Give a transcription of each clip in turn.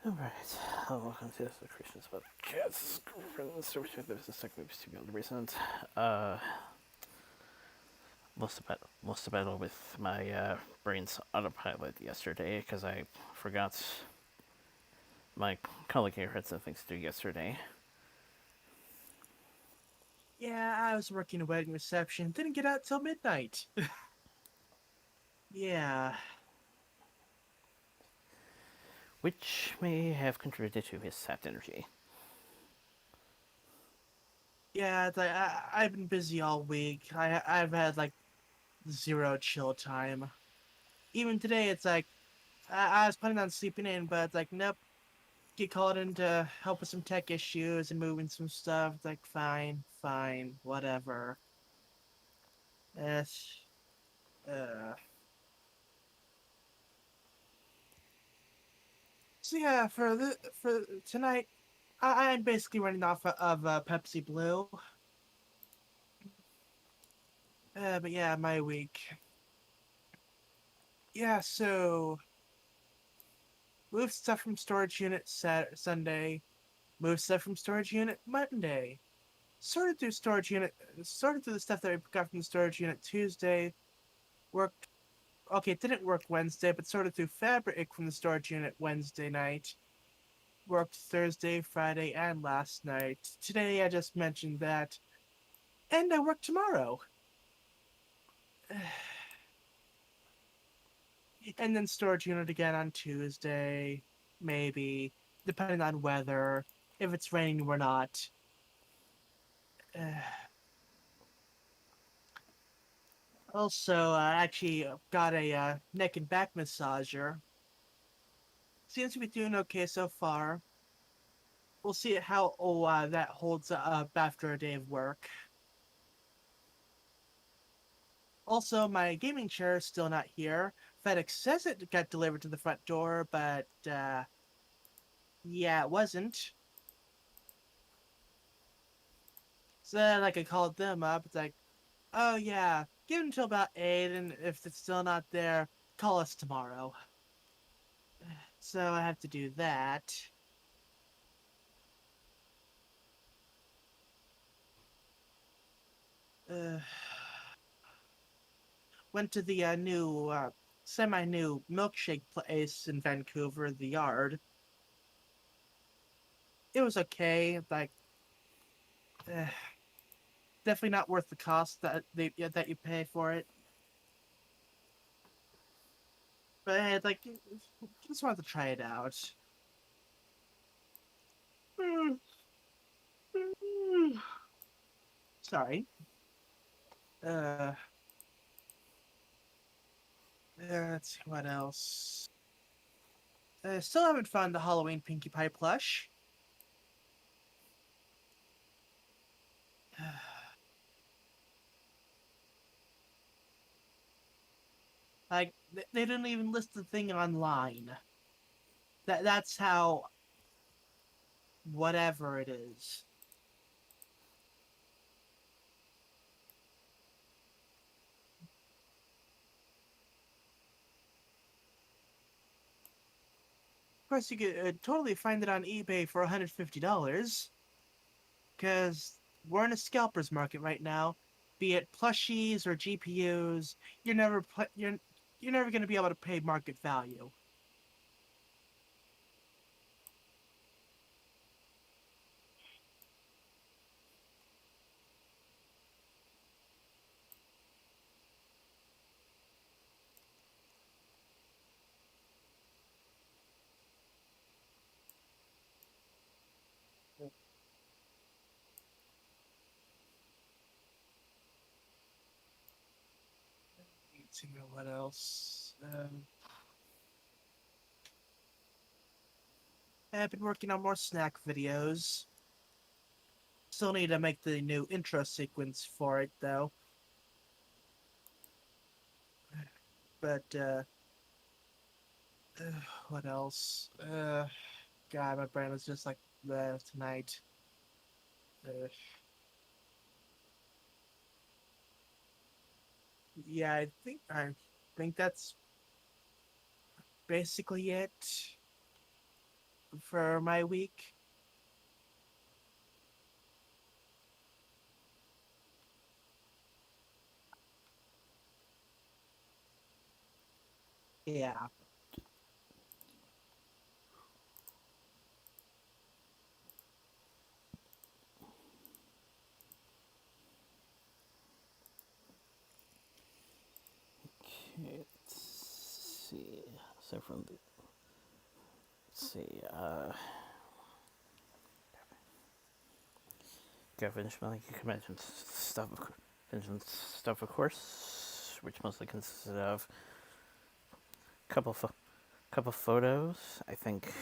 Alright, welcome to the Soda Creations about cats, girlfriends, this is second movie to be able to recent. Uh, most of it with my brain's autopilot yesterday because I forgot my colleague here had some things to do yesterday. Yeah, I was working a wedding reception. Didn't get out till midnight. Yeah. Which may have contributed to his sapped energy. Yeah, I've been busy all week. I've had like zero chill time. Even today, it's like I was planning on sleeping in, but it's like nope. Get called in to help with some tech issues and moving some stuff. It's like fine, whatever. It's uh. So yeah, for tonight, I'm basically running off of Pepsi Blue. But yeah, my week. Yeah, so move stuff from storage unit Sunday, move stuff from storage unit Monday. Sorted through the stuff that I got from the storage unit Tuesday. Worked, okay, it didn't work Wednesday, but sorted through fabric from the storage unit Wednesday night. Worked Thursday, Friday, and last night. Today I just mentioned that, and I work tomorrow. And then storage unit again on Tuesday, maybe, depending on weather. If it's raining or not. Also, I actually got a neck and back massager. Seems to be doing okay so far. We'll see how that holds up after a day of work. Also, my gaming chair is still not here. FedEx says it got delivered to the front door, but yeah, it wasn't. So like I called them up. It's like, oh yeah, give it until about 8, and if it's still not there, call us tomorrow. So I have to do that. Uh, Went to the new, semi-new milkshake place in Vancouver, the Yard. It was okay. Like, uh, definitely not worth the cost that you pay for it. But hey, like, just wanted to try it out. Sorry. Uh, let's see what else. Still haven't found the Halloween Pinkie Pie plush. Like, they didn't even list the thing online. That's how whatever it is. Of course, you could totally find it on eBay for $150 because we're in a scalper's market right now. Be it plushies or GPUs, you're never going to be able to pay market value. Let's see what else. I've been working on more snack videos. Still need to make the new intro sequence for it though. But what else? God, my brain was just like tonight. Uh, yeah, I think that's basically it. for my week. Yeah. Okay, let's see. So from the, let's see. Go finish my convention stuff. Convention stuff, of course, which mostly consisted of a couple photos. I think.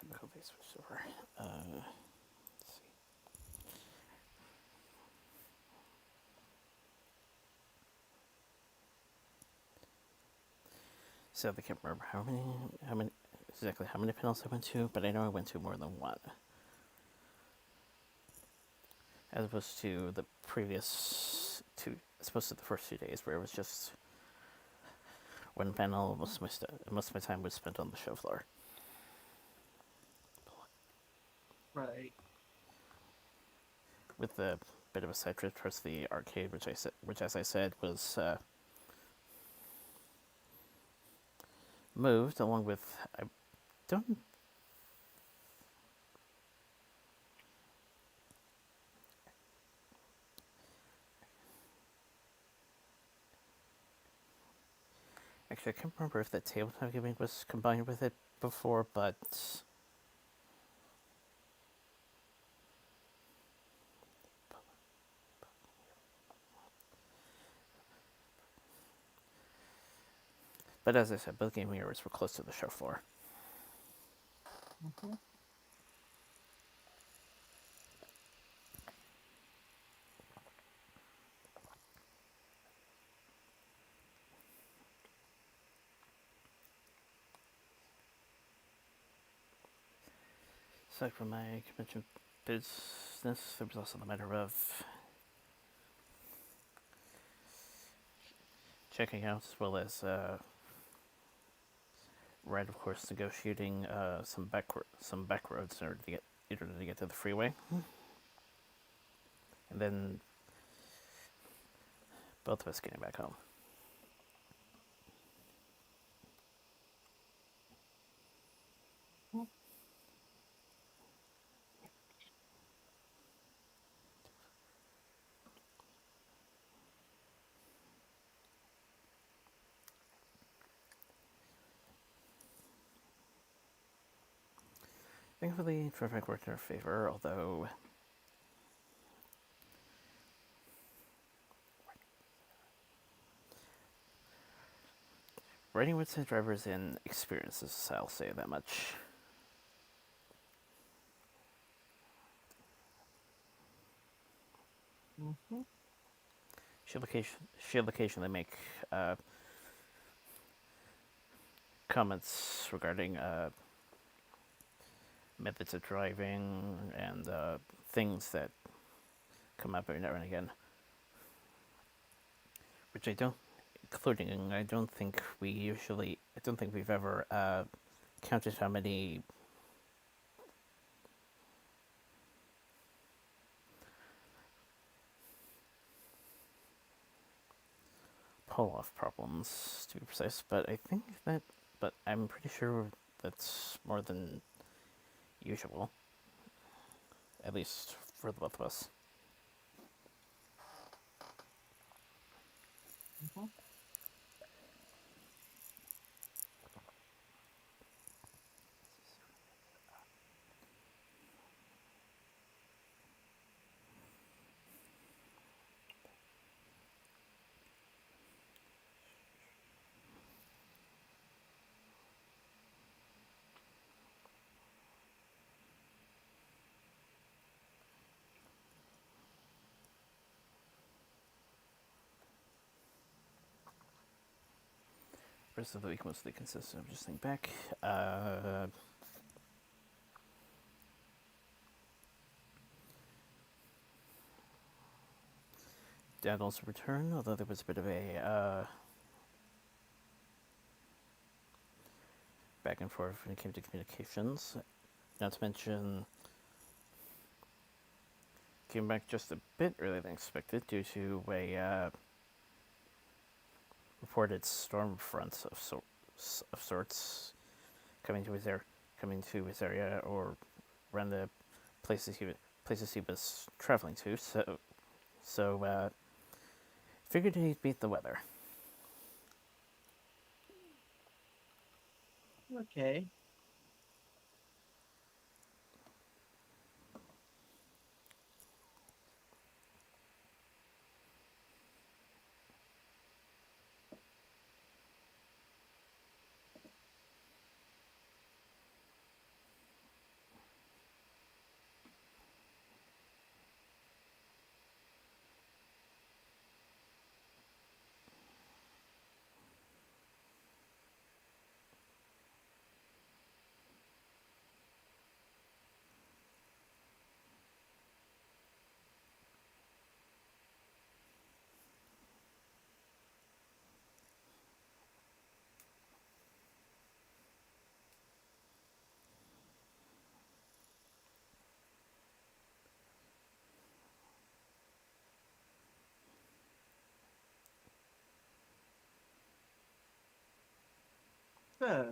Typical face switchover. Let's see. So I can't remember how many exactly how many panels I went to, but I know I went to more than one, as opposed to the previous two, as opposed to the first 2 days where it was just one panel. Most of my time was spent on the show floor. Right. With a bit of a side trip towards the arcade, which as I said was moved along with I don't actually I can't remember if that tabletop gaming was combined with it before, but as I said, both gaming areas were close to the show floor. Mm-hmm. Aside from my convention business, there was also the matter of checking out, as well as right, of course, negotiating some back roads in order to get to the freeway, and then both of us getting back home. Thankfully, traffic worked in our favor, although riding with the drivers in experiences, I'll say that much. Mm-hmm. She'll occasionally make uh, comments regarding methods of driving and things that come up every now and again, which I don't think I don't think we've ever counted how many pull-off problems, to be precise, but I'm pretty sure that's more than usual, at least for the both of us. Mm-hmm. rest of the week mostly consisted of just think back. Uh, Dad also returned, although there was a bit of a back and forth when it came to communications. Not to mention, came back just a bit earlier than expected due to a reported storm front of sorts coming to his area or around the places he was traveling to. So figured he'd beat the weather. Okay. Uh,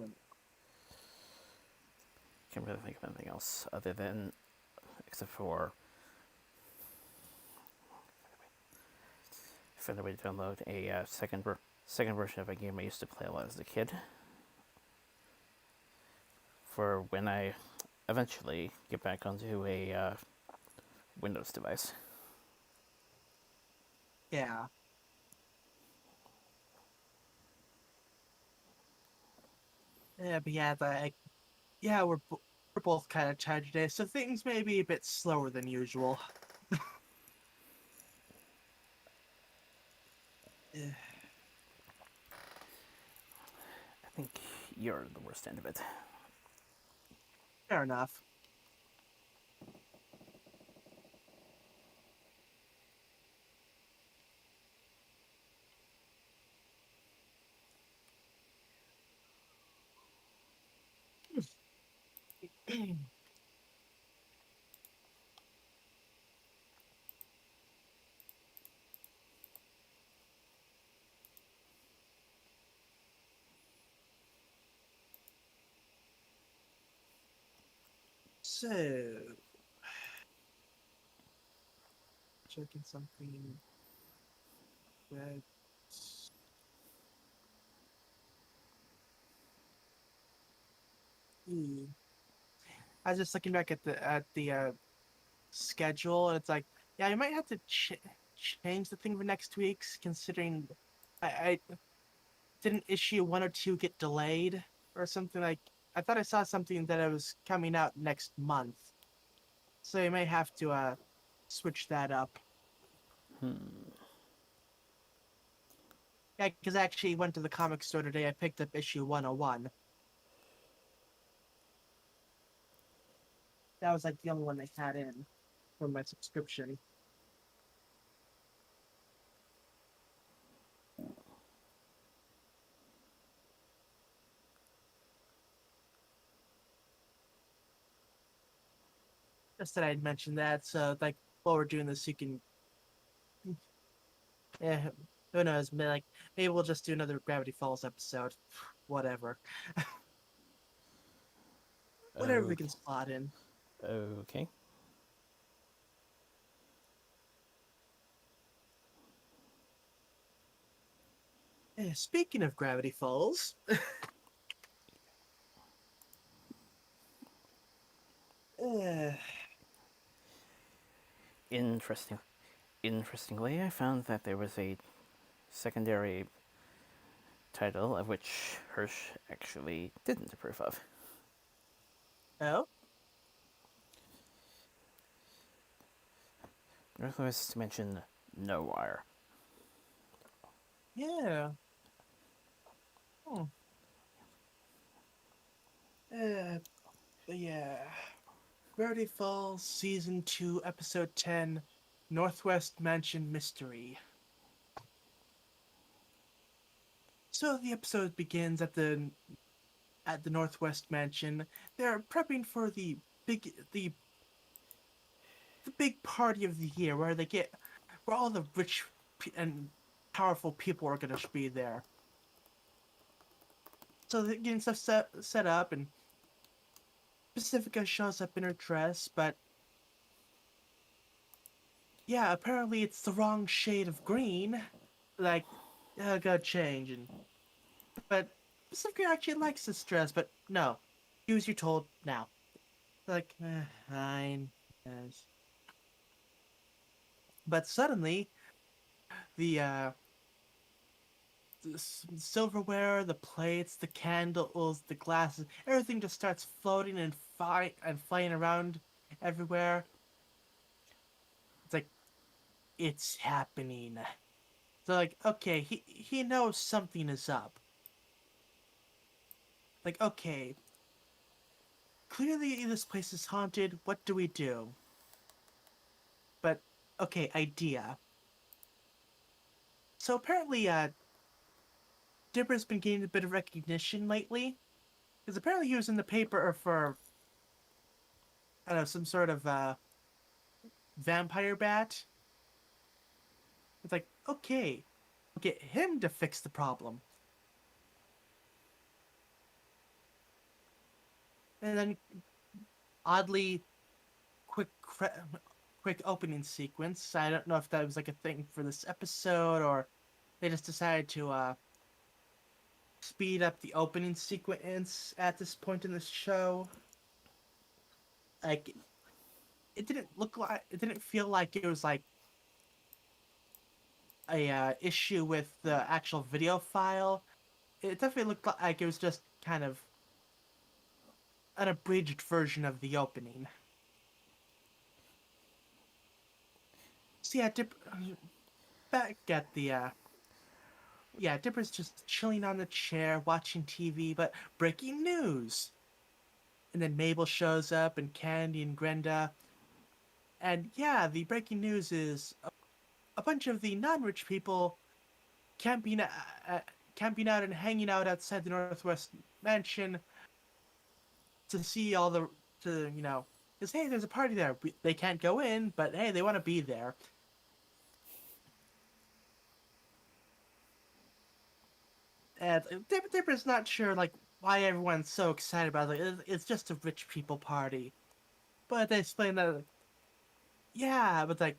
Can't really think of anything else other than, except for found a way to download a second version of a game I used to play a lot as a kid. For when I eventually get back onto a Windows device. yeah. Yeah, but yeah, yeah, we're both kind of tired today, so things may be a bit slower than usual. Eh, I think you're the worst end of it. Fair enough. So, checking something that. Hmm. I was just looking back at the schedule, and it's like, yeah, I might have to change the thing for next week's, considering I didn't issue one or two get delayed or something like. I thought I saw something that it was coming out next month, so you may have to switch that up. Yeah, because I actually went to the comic store today. I picked up issue 101. That was like the only one they had in for my subscription. Just that I'd mentioned that, so like while we're doing this, you can, yeah, who knows? Like maybe we'll just do another Gravity Falls episode. Whatever, whatever we Okay. can slot in. Okay. Speaking of Gravity Falls, uh, Interesting. Interestingly, I found that there was a secondary title of which Hirsch actually didn't approve of. oh Northwest to mention Noir. yeah, Hmm. Uh, yeah. Gravity Falls Season 2, Episode 10, Northwest Mansion Mystery. So the episode begins at the Northwest Mansion. They're prepping for big the the big party of the year where all the rich and powerful people are going to be there. So they're getting stuff set up, and Pacifica shows up in her dress, but yeah, apparently it's the wrong shade of green. Like, gotta change. And but Pacifica actually likes this dress, but no, do as you're told now. Like, fine, yes. But suddenly, the silverware, the plates, the candles, the glasses, everything just starts floating and flying around everywhere. It's like it's happening. So like, okay, he knows something is up. Like, okay, clearly this place is haunted. What do we do? But okay, idea. So apparently, Dipper's been getting a bit of recognition lately because apparently he was in the paper for I don't know some sort of vampire bat. It's like, okay, we'll get him to fix the problem. And then oddly quick quick opening sequence. I don't know if that was like a thing for this episode or they just decided to speed up the opening sequence at this point in the show. Like it didn't feel like it was like a issue with the actual video file. It definitely looked like it was just kind of an abridged version of the opening. So yeah, back at the yeah, Dipper's just chilling on the chair watching TV, but breaking news. And then Mabel shows up and Candy and Grenda. And yeah, the breaking news is a bunch of the non-rich people camping camping out and hanging out outside the Northwest Mansion to see all the to because hey, there's a party there. They can't go in, but hey, they want to be there. And Dipper's not sure like why everyone's so excited about it. Like, it's just a rich people party, but they explain that yeah, but like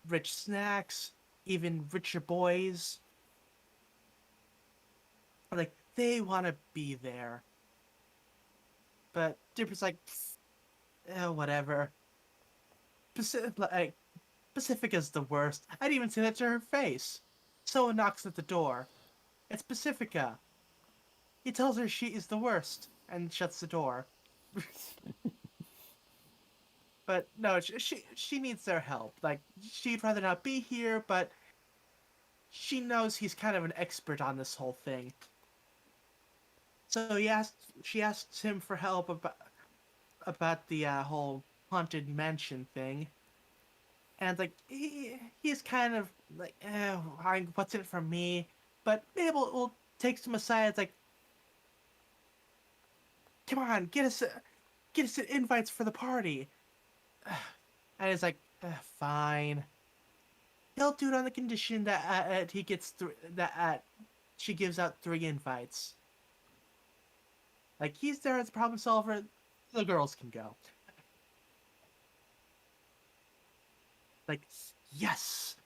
rich snacks, even richer boys, like they want to be there. But Dipper's like, whatever. Like Pacifica's the worst. I'd even say that to her face. Someone knocks at the door. It's Pacifica. He tells her she is the worst and shuts the door. But no, she needs their help. Like she'd rather not be here, but she knows he's kind of an expert on this whole thing. So she asks him for help about the whole haunted mansion thing, and like he's kind of like, what's in it for me? But Mabel will takes him aside. It's like, come on, get us invites for the party. And it's like, fine. He'll do it on the condition that he gets that she gives out 3 invites. Like he's there as a problem solver. The girls can go. Like yes.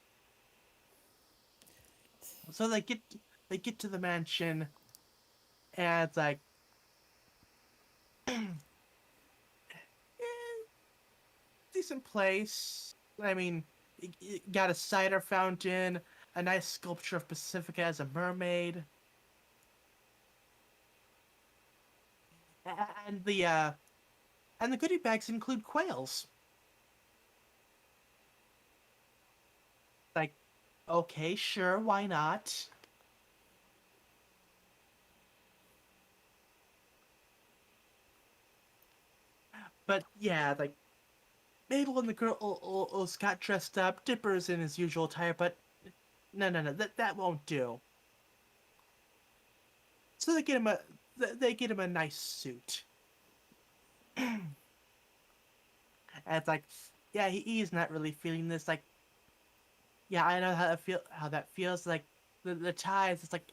So they get to the mansion, and it's like, decent place. I mean, it got a cider fountain, a nice sculpture of Pacifica as a mermaid, and the goodie bags include quails. Like, okay, sure, why not? But yeah, like Mabel and the girls got dressed up. Dipper's in his usual attire, but no, that won't do. So they get him a nice suit. And it's like, yeah, he's not really feeling this. Like, yeah, I know how that feels. Like the ties, it's like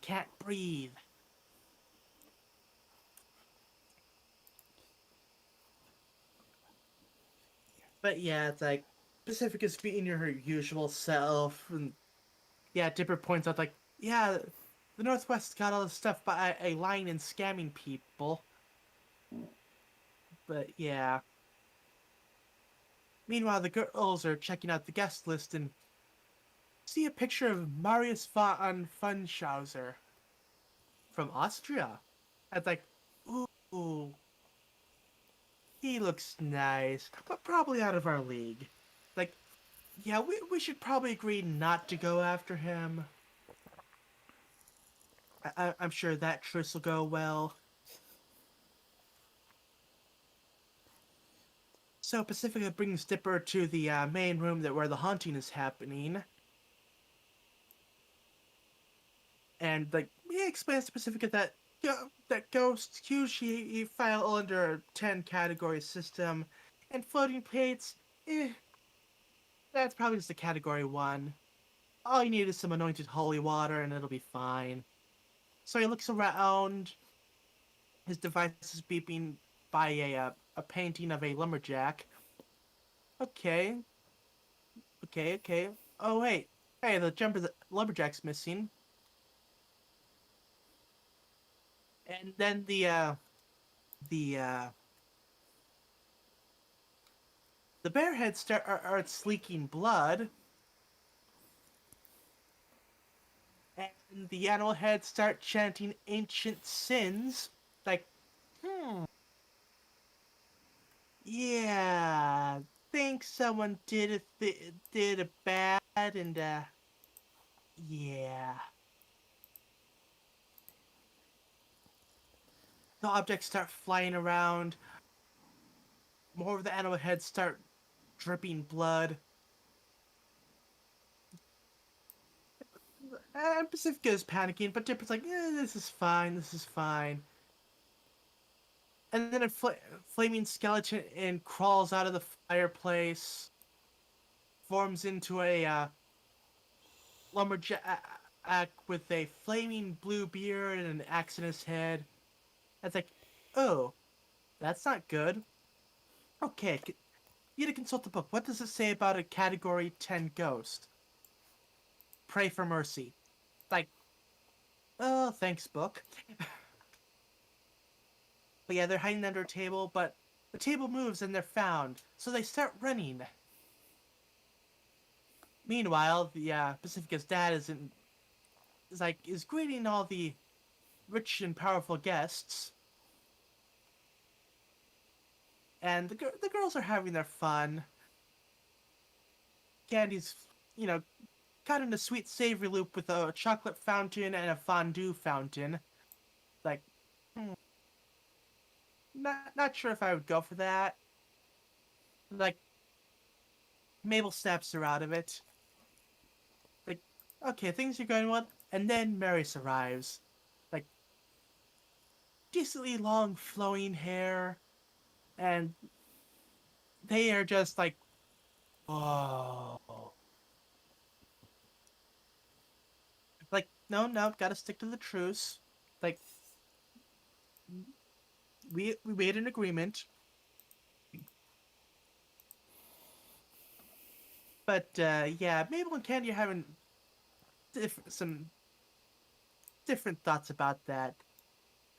can't breathe. But yeah, it's like Pacifica's being her usual self, and yeah, Dipper points out like, yeah, the Northwest got all this stuff by lying and scamming people. But yeah. Meanwhile, the girls are checking out the guest list and see a picture of Marius von Funschauser from Austria. It's like, ooh, he looks nice, but probably out of our league. Like, yeah, we should probably agree not to go after him. I'm sure that truce will go well. So Pacifica brings Dipper to the main room where the haunting is happening, and like he explains to Pacifica that that ghosts usually file under a 10 category system, and floating plates, eh, that's probably just a category one. All you need is some anointed holy water, and it'll be fine. So he looks around. His device is beeping by a painting of a lumberjack. Okay, okay. Oh wait, hey, the jumper the lumberjack's missing. And then the uh the bear heads are leaking blood, and the animal heads start chanting ancient sins. Like, hmm, yeah, think someone did a bad, and yeah, the objects start flying around. More of the animal heads start dripping blood. And Pacifica is panicking, but Dipper's like, this is fine, this is fine. And then a flaming skeleton and crawls out of the fireplace, forms into a lumberjack with a flaming blue beard and an axe in his head. It's like, oh, that's not good. Okay, you need to consult the book. What does it say about a category 10 ghost? Pray for mercy. Like, oh, thanks, book. But yeah, they're hiding under a table, but the table moves and they're found, so they start running. Meanwhile, the Pacifica's dad is greeting all the rich and powerful guests, and the girls are having their fun. Candy's, you know, got in a sweet savory loop with a chocolate fountain and a fondue fountain. Like, hmm, not sure if I would go for that. Like, Mabel snaps her out of it. Like, okay, things are going well, and then Marius arrives. Like, decently long flowing hair, and they are just like, whoa. Like, no, gotta stick to the truce. Like, we made an agreement, but yeah, Mabel and Candy are having some different thoughts about that.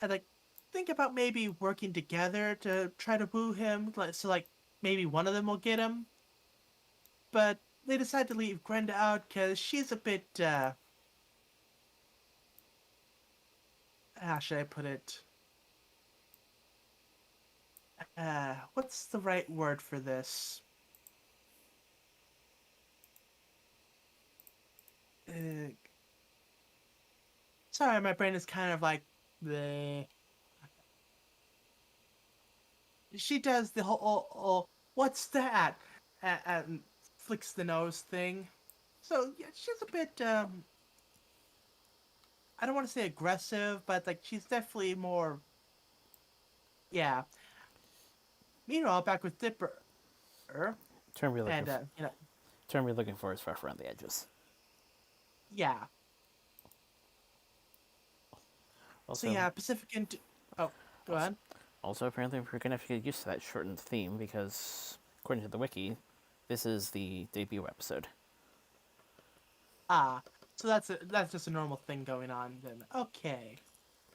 I like think about maybe working together to try to woo him. Like maybe one of them will get him, but they decide to leave Grenda out because she's a bit how should I put it? What's the right word for this? Uh, Sorry, my brain is kind of like the she does the whole "what's that?" and flicks the nose thing. So yeah, she's a bit I don't want to say aggressive, but like she's definitely more yeah. Meanwhile, back with Dipper, Term we're looking and for, you know, term we're looking for is rough around the edges. yeah. So Also, yeah, Pacific and oh, go also, ahead. also apparently we're gonna have to get used to that shortened theme because, according to the wiki, this is the debut episode. Ah, so that's just a normal thing going on then. Okay,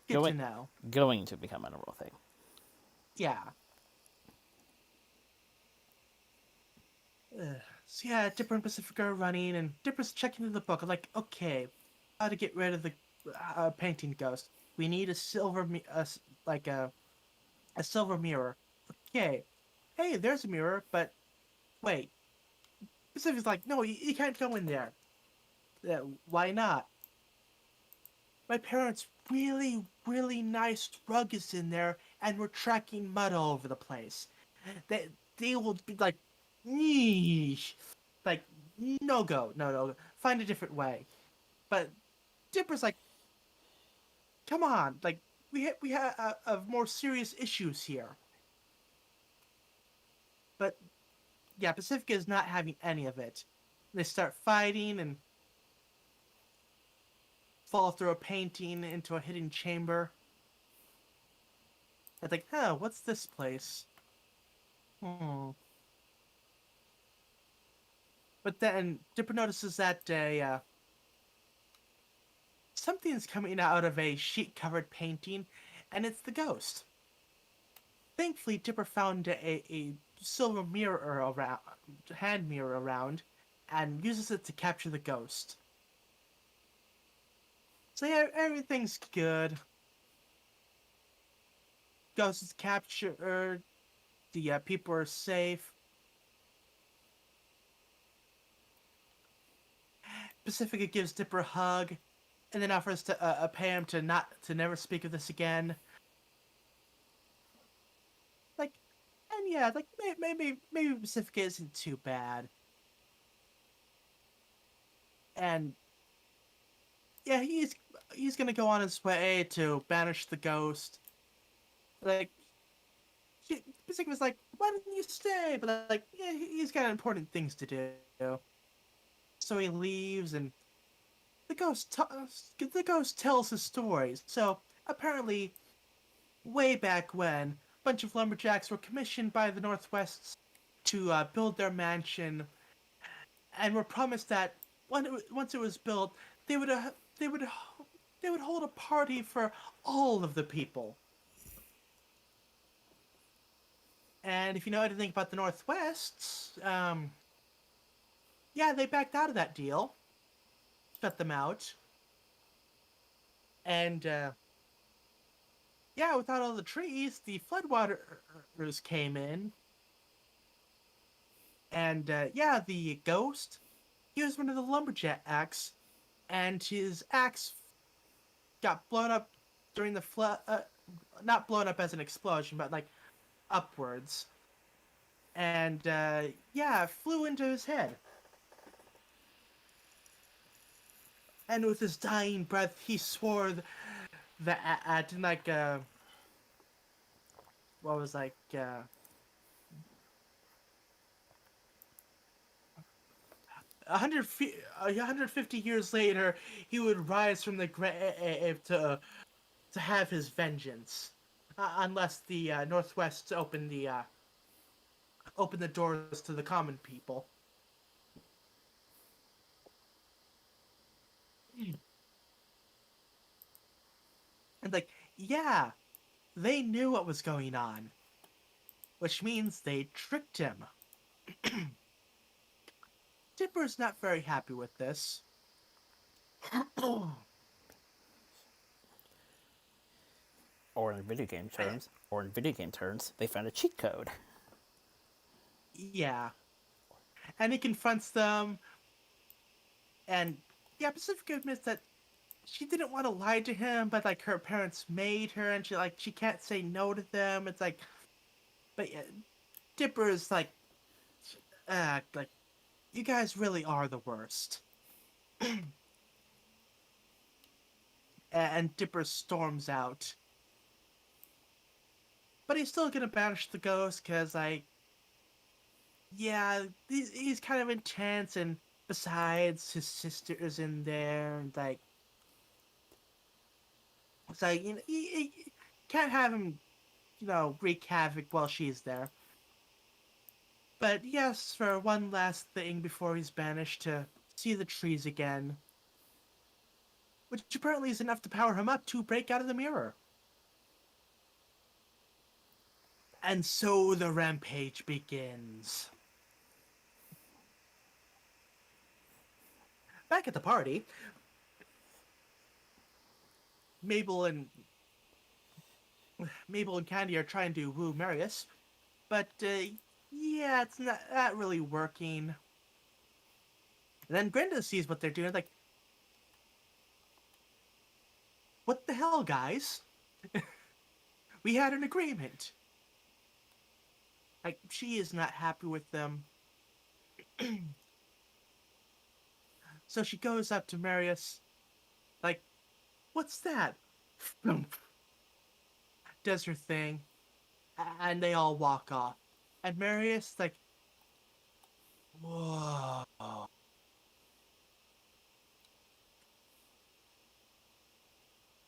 good Going to know. going to become a normal thing. Yeah. So yeah, Dipper and Pacific are running, and Dipper's checking in the book. I'm like, okay, how to get rid of the painting ghost? We need a silver, like a silver mirror. Okay, hey, there's a mirror, but wait. Pacific's like, no, you can't go in there. Why not? My parents' really nice rug is in there, and we're tracking mud all over the place. They will be like, Eesh. Like, no go, no, find a different way. But Dipper's like, come on, like we have more serious issues here. But yeah, Pacifica is not having any of it. They start fighting and fall through a painting into a hidden chamber. It's like, huh, what's this place? Hmm. But then Dipper notices that something's coming out of a sheet-covered painting, and it's the ghost. Thankfully, Dipper found a silver mirror around, hand mirror around, and uses it to capture the ghost. So yeah, everything's good. Ghost is captured. The people are safe. Pacifica gives Dipper a hug, and then offers to pay him to never speak of this again. Like, and yeah, like maybe Pacifica isn't too bad. And yeah, he's gonna go on his way to banish the ghost. Like, Pacific was like, "Why didn't you stay?" But like, yeah, he's got important things to do. So he leaves, and the ghost tells his story. So apparently, way back when, a bunch of lumberjacks were commissioned by the Northwests to build their mansion, and were promised that once it was built, they would they would hold a party for all of the people. And if you know anything about the Northwest, yeah, they backed out of that deal, shut them out, and yeah, without all the trees, the floodwaters came in, and yeah, the ghost, he was one of the lumberjacks, and his axe got blown up during the flood. Not blown up as an explosion, but like upwards, and yeah, flew into his head. And with his dying breath, he swore that at like what was like 150 years later, he would rise from the grave to have his vengeance, unless the Northwest open the doors to the common people. And like, yeah, they knew what was going on, which means they tricked him. Dipper's not very happy with this. Or in video game terms, they found a cheat code. Yeah, and he confronts them, and yeah, Pacifica admits that she didn't want to lie to him, but like her parents made her, and she can't say no to them. It's like, But yeah, Dipper is like, you guys really are the worst. And Dipper storms out. But he's still gonna banish the ghost because, like, yeah, he's kind of intense, and besides, his sister is in there, and like, it's like, you can't have him, wreak havoc while she's there. But yes, for one last thing before he's banished to see the trees again, which apparently is enough to power him up to break out of the mirror. And so the rampage begins. Back at the party, Mabel and Mabel and Candy are trying to woo Marius, but yeah, it's not really working. And then Brenda sees what they're doing, like, what the hell, guys? We had an agreement. Like, she is not happy with them. So she goes up to Marius, like, what's that? Does her thing, and they all walk off. And Marius, like, whoa.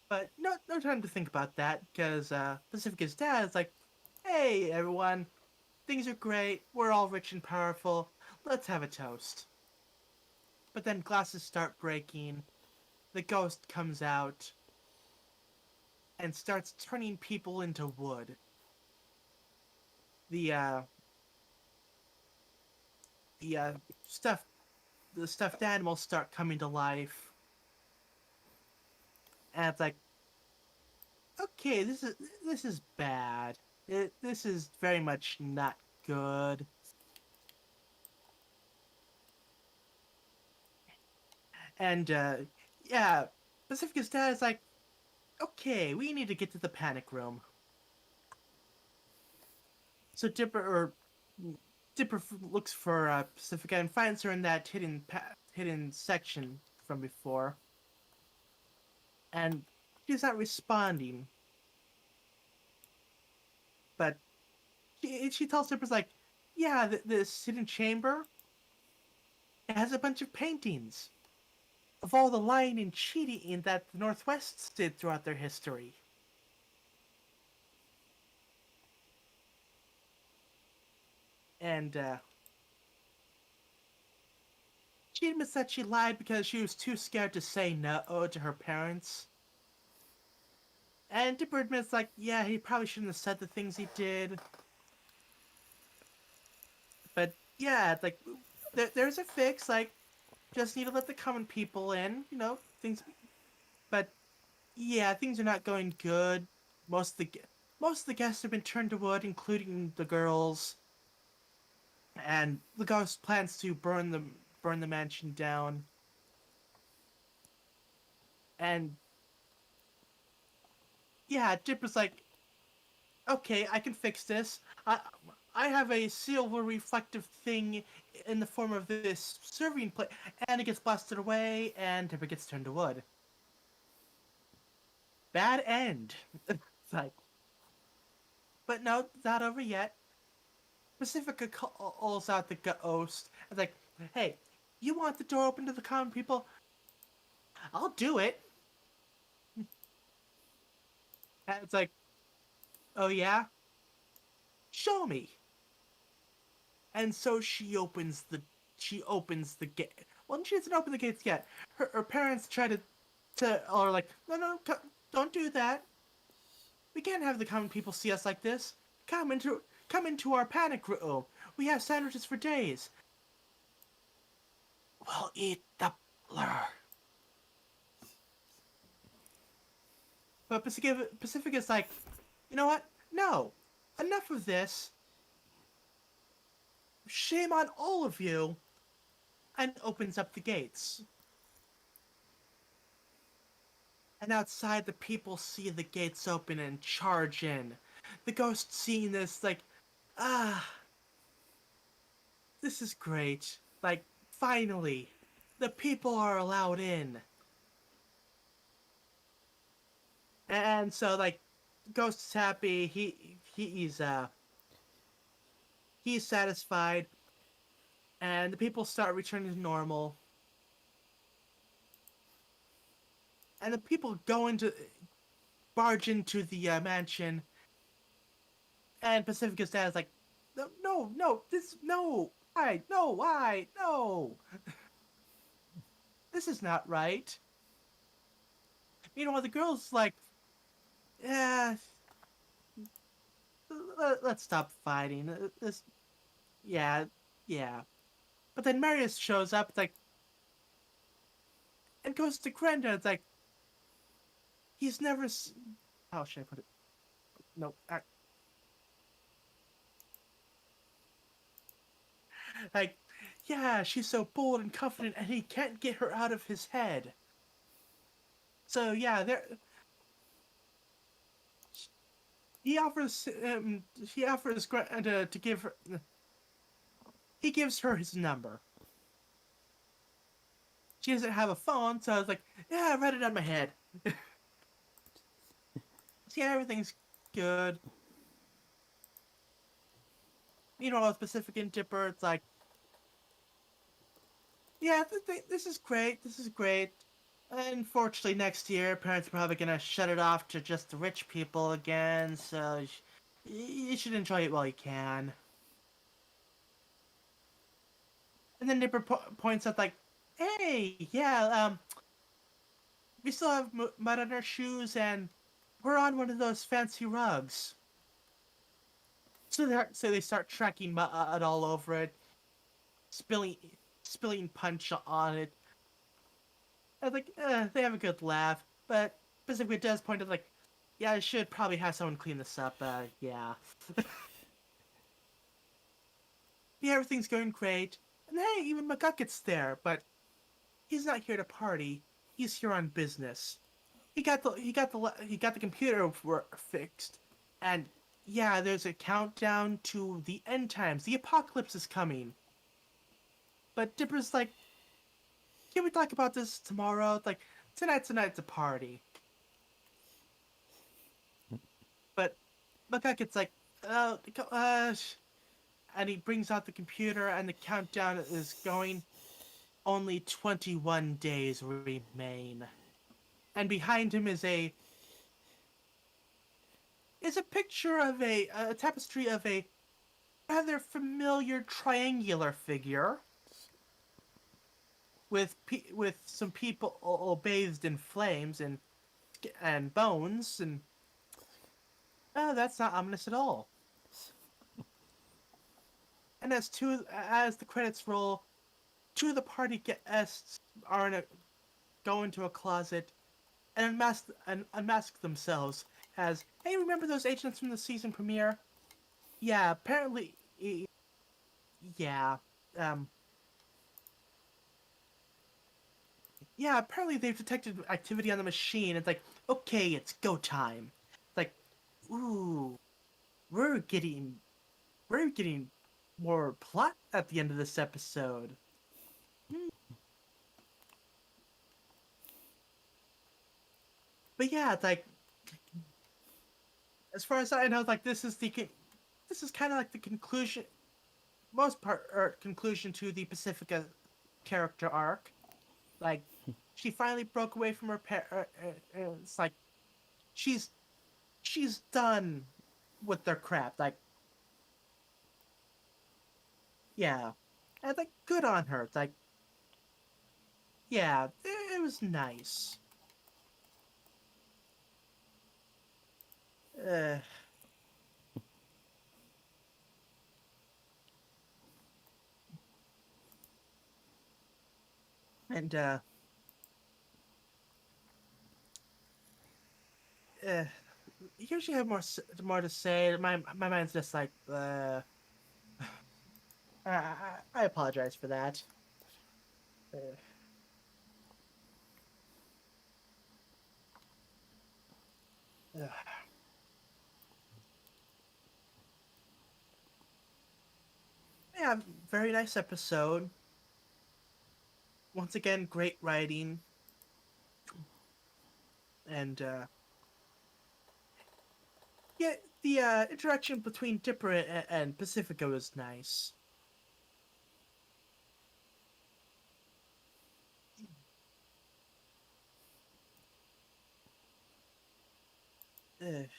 But no time to think about that, because Pacifica's dad is like, hey, everyone, things are great. We're all rich and powerful. Let's have a toast. But then glasses start breaking. The ghost comes out and starts turning people into wood. The uh the stuff the stuffed animals start coming to life. And it's like, okay, this is bad. This is very much not good. And yeah, Pacifica's dad is like, okay, we need to get to the panic room. So Dipper looks for Pacifica and finds her in that hidden section from before, and she's not responding. But she tells Dipper's like, yeah, this hidden chamber, it has a bunch of paintings of all the lying and cheating that the Northwests did throughout their history. And she admits that she lied because she was too scared to say no to her parents. And Dipper admits, like, yeah, he probably shouldn't have said the things he did. But yeah, it's like, there's a fix. Like, just need to let the common people in. Things. But yeah, things are not going good. Most of the most of the guests have been turned to wood, including the girls. And the ghost plans to burn the mansion down. And yeah, Dipper's like, okay, I can fix this. I have a silver reflective thing in the form of this serving plate, and it gets blasted away, and Dipper gets turned to wood. Bad end. It's like, but no, not over yet. Pacifica calls out the ghost. It's like, hey, you want the door open to the common people? I'll do it. And it's like, oh yeah, show me. And so she opens the gate. Well, she doesn't open the gates yet. Her parents try to are like, no, don't do that. We can't have the common people see us like this. Come into our panic room. We have sandwiches for days. We'll eat the blur. But Pacifica's like, you know what? No, enough of this. Shame on all of you. And opens up the gates. And outside, the people see the gates open and charge in. The ghost seeing this, like, ah, this is great. Like, finally, the people are allowed in. And so, like, Ghost is happy. He's satisfied, and the people start returning to normal. And the people barge into the mansion, and Pacifica's dad is like, no, no, no, no, this is not right. Meanwhile, the girl's like, yeah, let's stop fighting. This, yeah, yeah. But then Marius shows up, like, and goes to Grenda. It's like he's never. How should I put it? No, like, yeah, she's so bold and confident, and he can't get her out of his head. So yeah, there he offers Grenda to give her. He gives her his number. She doesn't have a phone, so I was like, yeah, I read it on my head. So yeah, everything's good. You know, specific and Dipper, it's like, yeah, this is great. This is great. Unfortunately, next year, parents are probably gonna shut it off to just the rich people again. So you should enjoy it while you can. And then Nipper points out like, "Hey, yeah, we still have mud on our shoes, and we're on one of those fancy rugs." So they start tracking mud all over it, spilling spilling punch on it. I think they have a good laugh, but specifically does point out like, yeah, I should probably have someone clean this up. Yeah. Yeah, everything's going great. And hey, even McGucket's there, but he's not here to party. He's here on business. He got the computer fixed, and yeah, there's a countdown to the end times. The apocalypse is coming. But Dipper's like, can we talk about this tomorrow? Like tonight's a party. But McGucket's like, and he brings out the computer, and the countdown is going. Only 21 days remain. And behind him is a picture of a tapestry of a rather familiar triangular figure with some people all bathed in flames and bones, and that's not ominous at all. And as the credits roll, two of the party guests go into a closet and unmask themselves as, hey, remember those agents from the season premiere? Yeah, apparently, yeah, um, yeah, apparently they've detected activity on the machine. It's like, okay, it's go time. It's like, ooh, we're getting we're getting more plot at the end of this episode. But yeah, it's like, as far as I know, like this is kind of like the conclusion, most part or conclusion to the Pacifica character arc. Like, she finally broke away from her parents. It's like she's she's done with their crap. Like, yeah, and like good on her. It's like, yeah, it was nice. Uh, and uh, usually have more to say. My mind's just like, I apologize for that. Uh, uh, yeah, very nice episode. Once again, great writing, and yeah, the interaction between Dipper and Pacifica was nice. Ugh.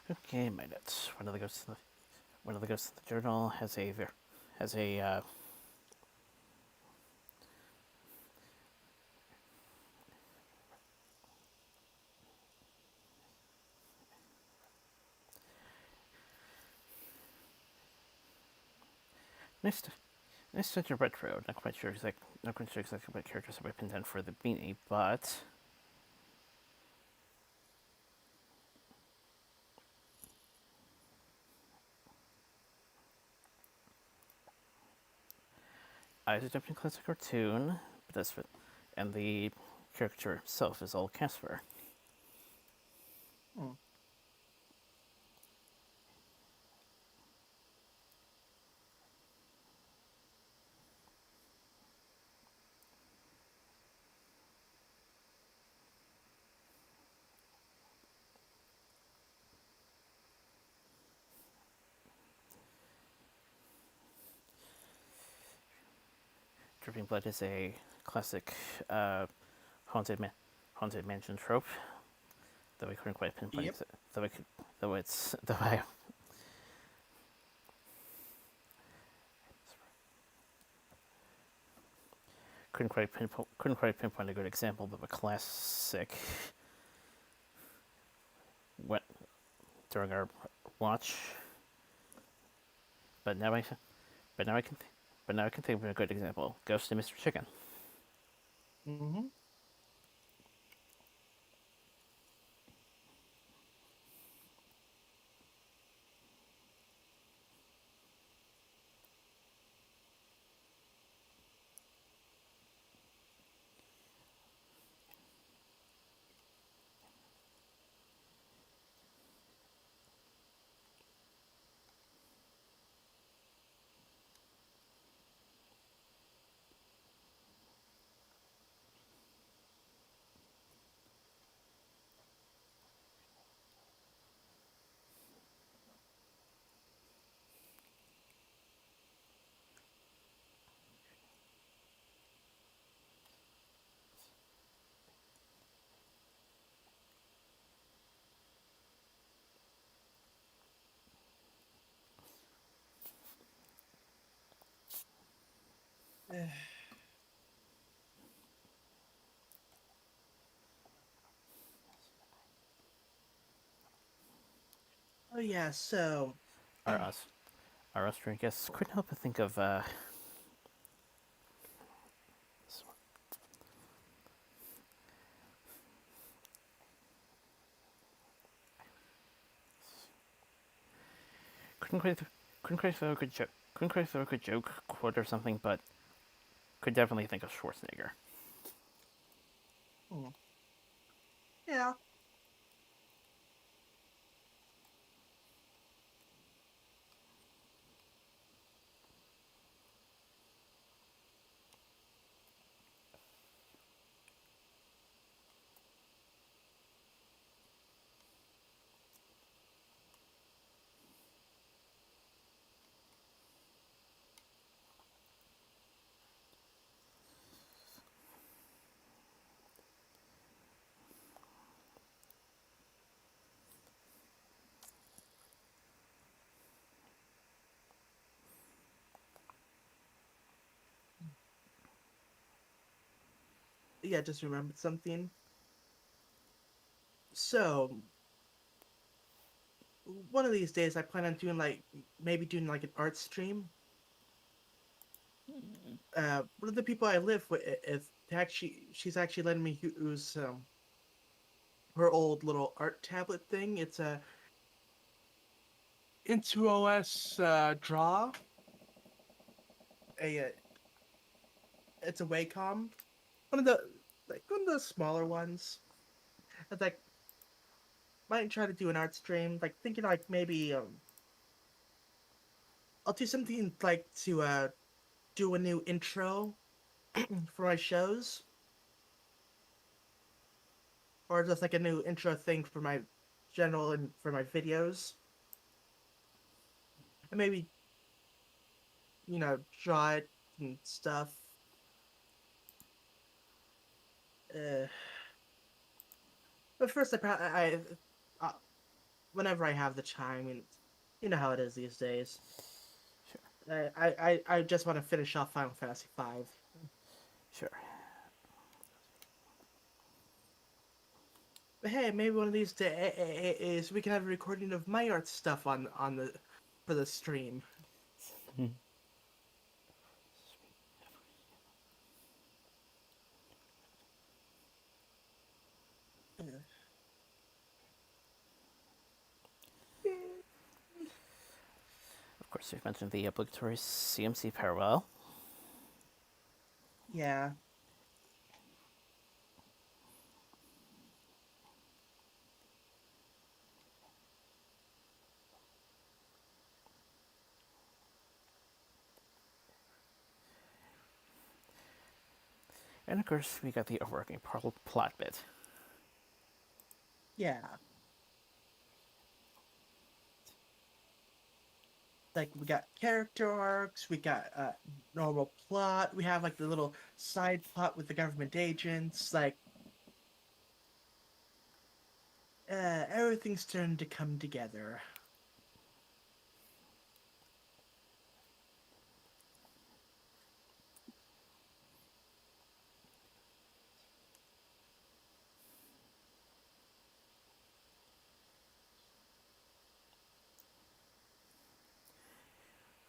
Okay, my notes. One of the ghosts in the journal has a nice nice touch of retro. Not quite sure exactly what characters have I pinned down for the beanie, but I was a classic cartoon, but that's what, and the character himself is all Casper. Hmm. Dripping Blood is a classic uh, haunted man, haunted mansion trope. Though I couldn't quite pinpoint Yep. it. Though I could, though it's though I couldn't quite pinpoint a good example of a classic. What during our watch, but now I but now I can but now I can think of a good example. Ghost and Mr. Chicken. Mm-hmm. Oh yeah, so Our us our Austrian guests couldn't help but think of couldn't quite couldn't quite throw a good joke couldn't quite throw a good joke quote or something, but could definitely think of Schwarzenegger. hmm, yeah, yeah, just remembered something. So one of these days, I plan on doing like maybe doing like an art stream. One of the people I live with is actually she's actually letting me use her old little art tablet thing. It's a Intuos Draw. A it's a Wacom, one of the one of the smaller ones. I like might try to do an art stream. Like thinking like maybe I'll do something like to do a new intro for my shows, or just like a new intro thing for my general and for my videos, and maybe draw it and stuff. Uh, but first, uh, whenever I have the time, and you know how it is these days. Sure, I just want to finish off Final Fantasy V. sure. But hey, maybe one of these days we can have a recording of my art stuff on the for the stream. Of course, we've mentioned the obligatory CMC parallel. Yeah, And of course, we got the overarching plot bit. yeah. Like we got character arcs, we got normal plot, we have like the little side plot with the government agents. Like everything's starting to come together.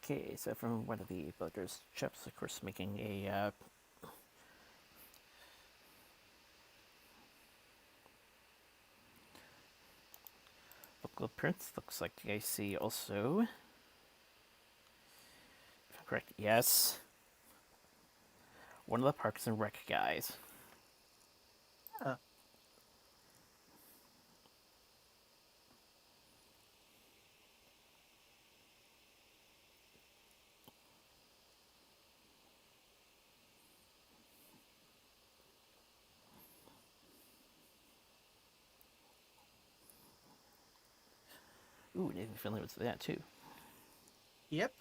Okay, so from one of the builders, Chips, of course, making a local appearance. Looks like I see also, if I'm correct, yes, one of the Parks and Rec guys. Uh, Ooh, Nathan Finley was that too. yep.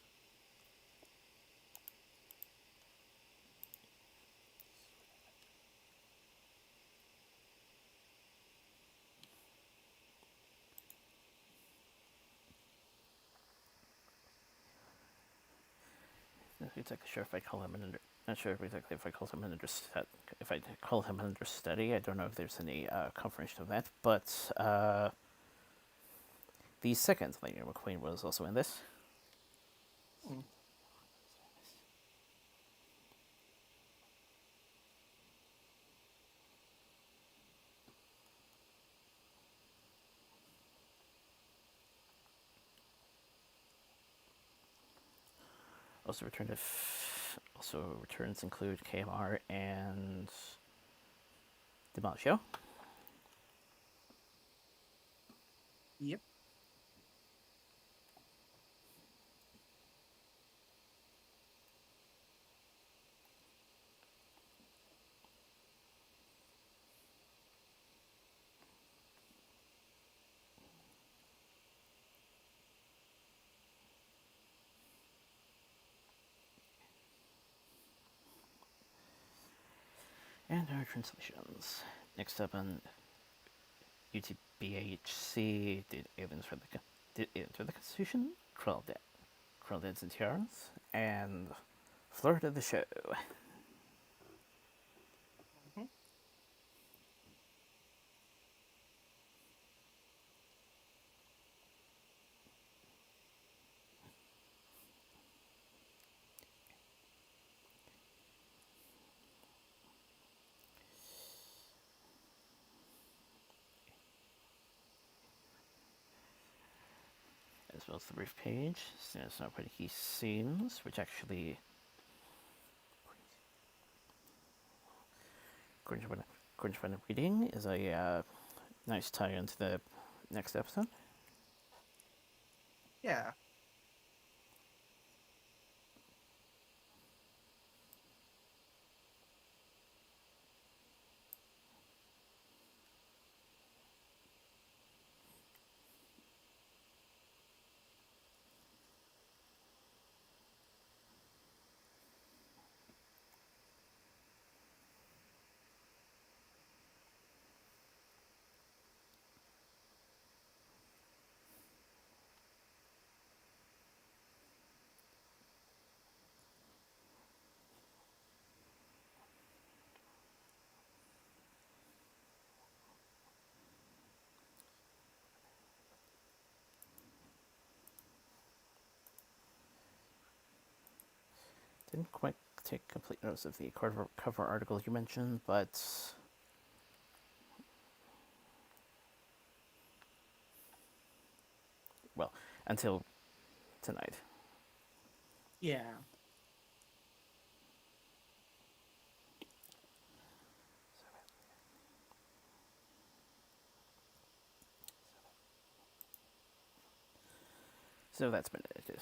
Not exactly sure if I call him an not sure exactly if I call him an understudy. If I call him an understudy, I don't know if there's any confirmation of that. But the second Lightning McQueen was also in this. Hmm. Also returns include KMR and Demolisho. Yep. And our translations. Next up on UTBHC, did Aliens for the Constitution, Crawdads and Tiaras, and Florida the Show. Mhm. close the brief page. So it's not what he seems, which actually, according to what I'm reading, is a nice tie into the next episode. Yeah. Didn't quite take complete notice of the cover article you mentioned, but well, until tonight. Yeah. So that's been edited.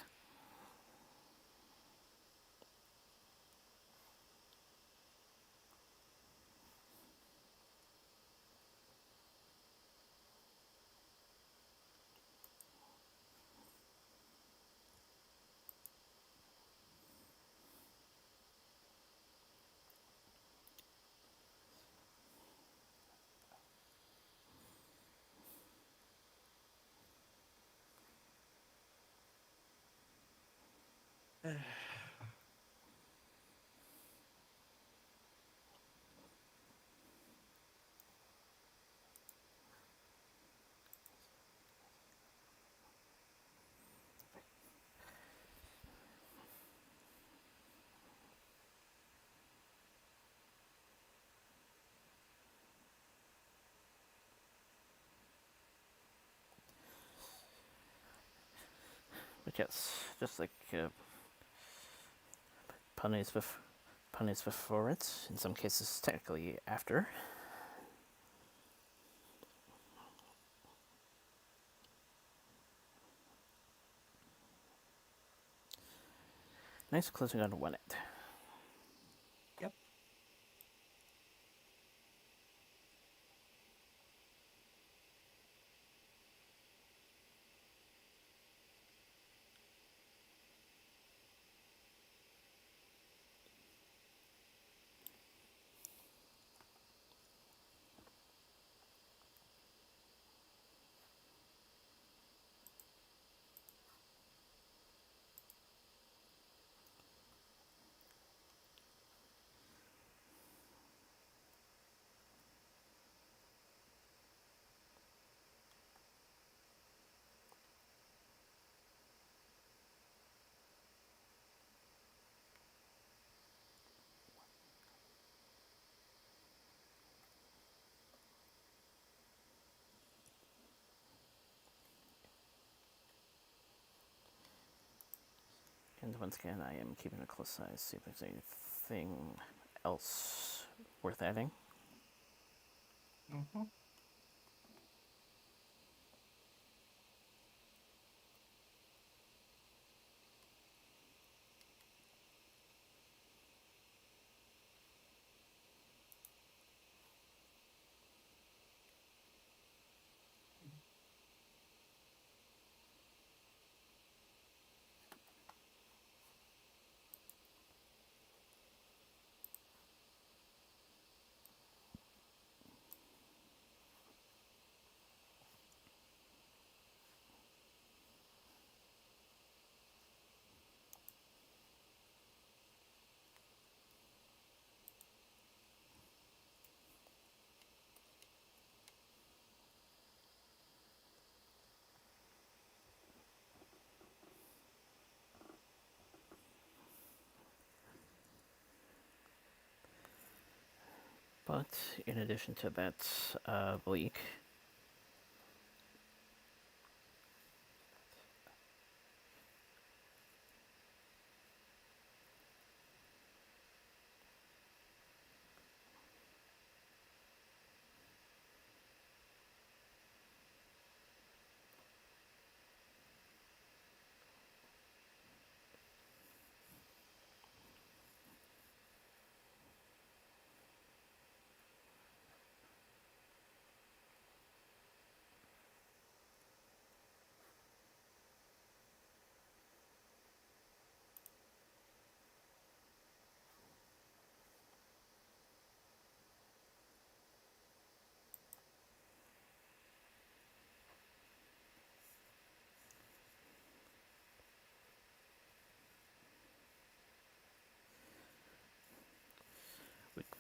But yes, just like pun is before it. In some cases, technically after. Nice closing on one end. Yep. And once again, I am keeping a close eye to see if there's anything else worth adding. Mm-hmm. But in addition to that bleak,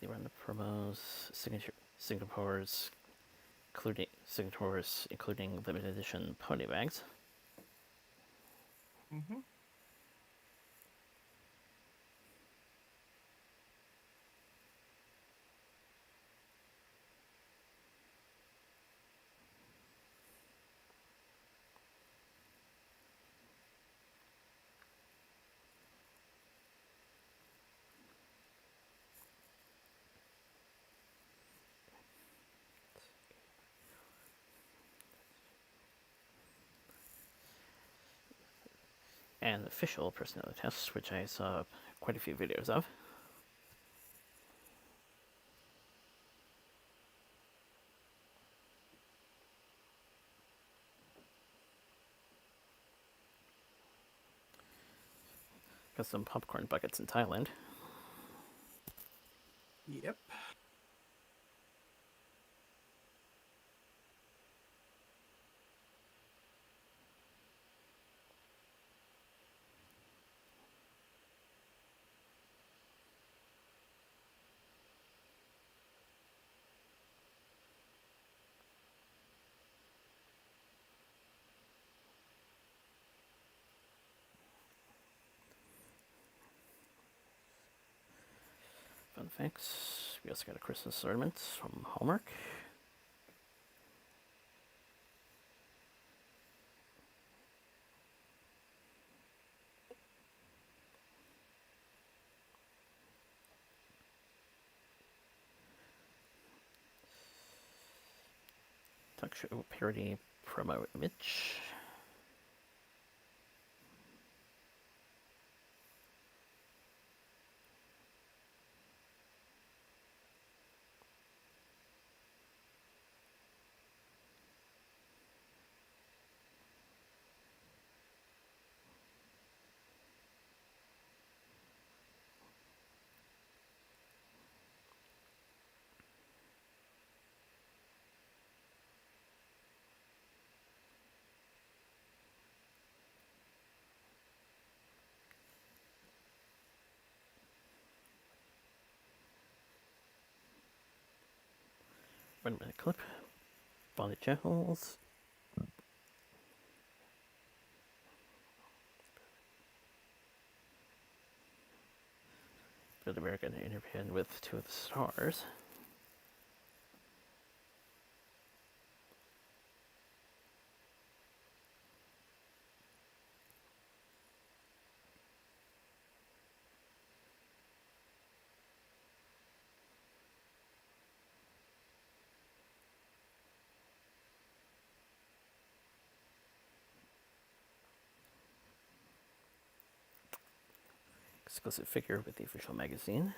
They run the promos, signatures, including limited edition pony bags. Mm-hmm. And official personality tests, which I saw quite a few videos of. Got some popcorn buckets in Thailand. Yep. Fun facts. We also got a Christmas assortment from Hallmark. Talk show parody promo image. Run by the clip. Bonnet Jewels. Good American interviewed with two of the stars. Exclusive figure with the official magazine.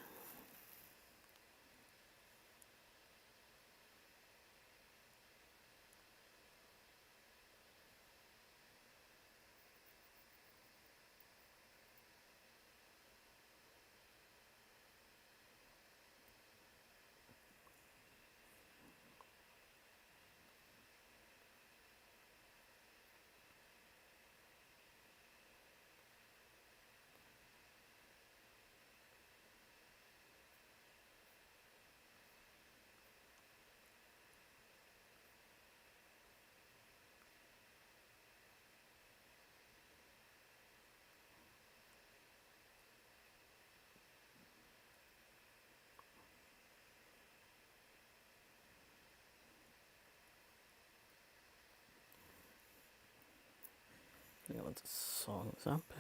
Getting lots of songs up.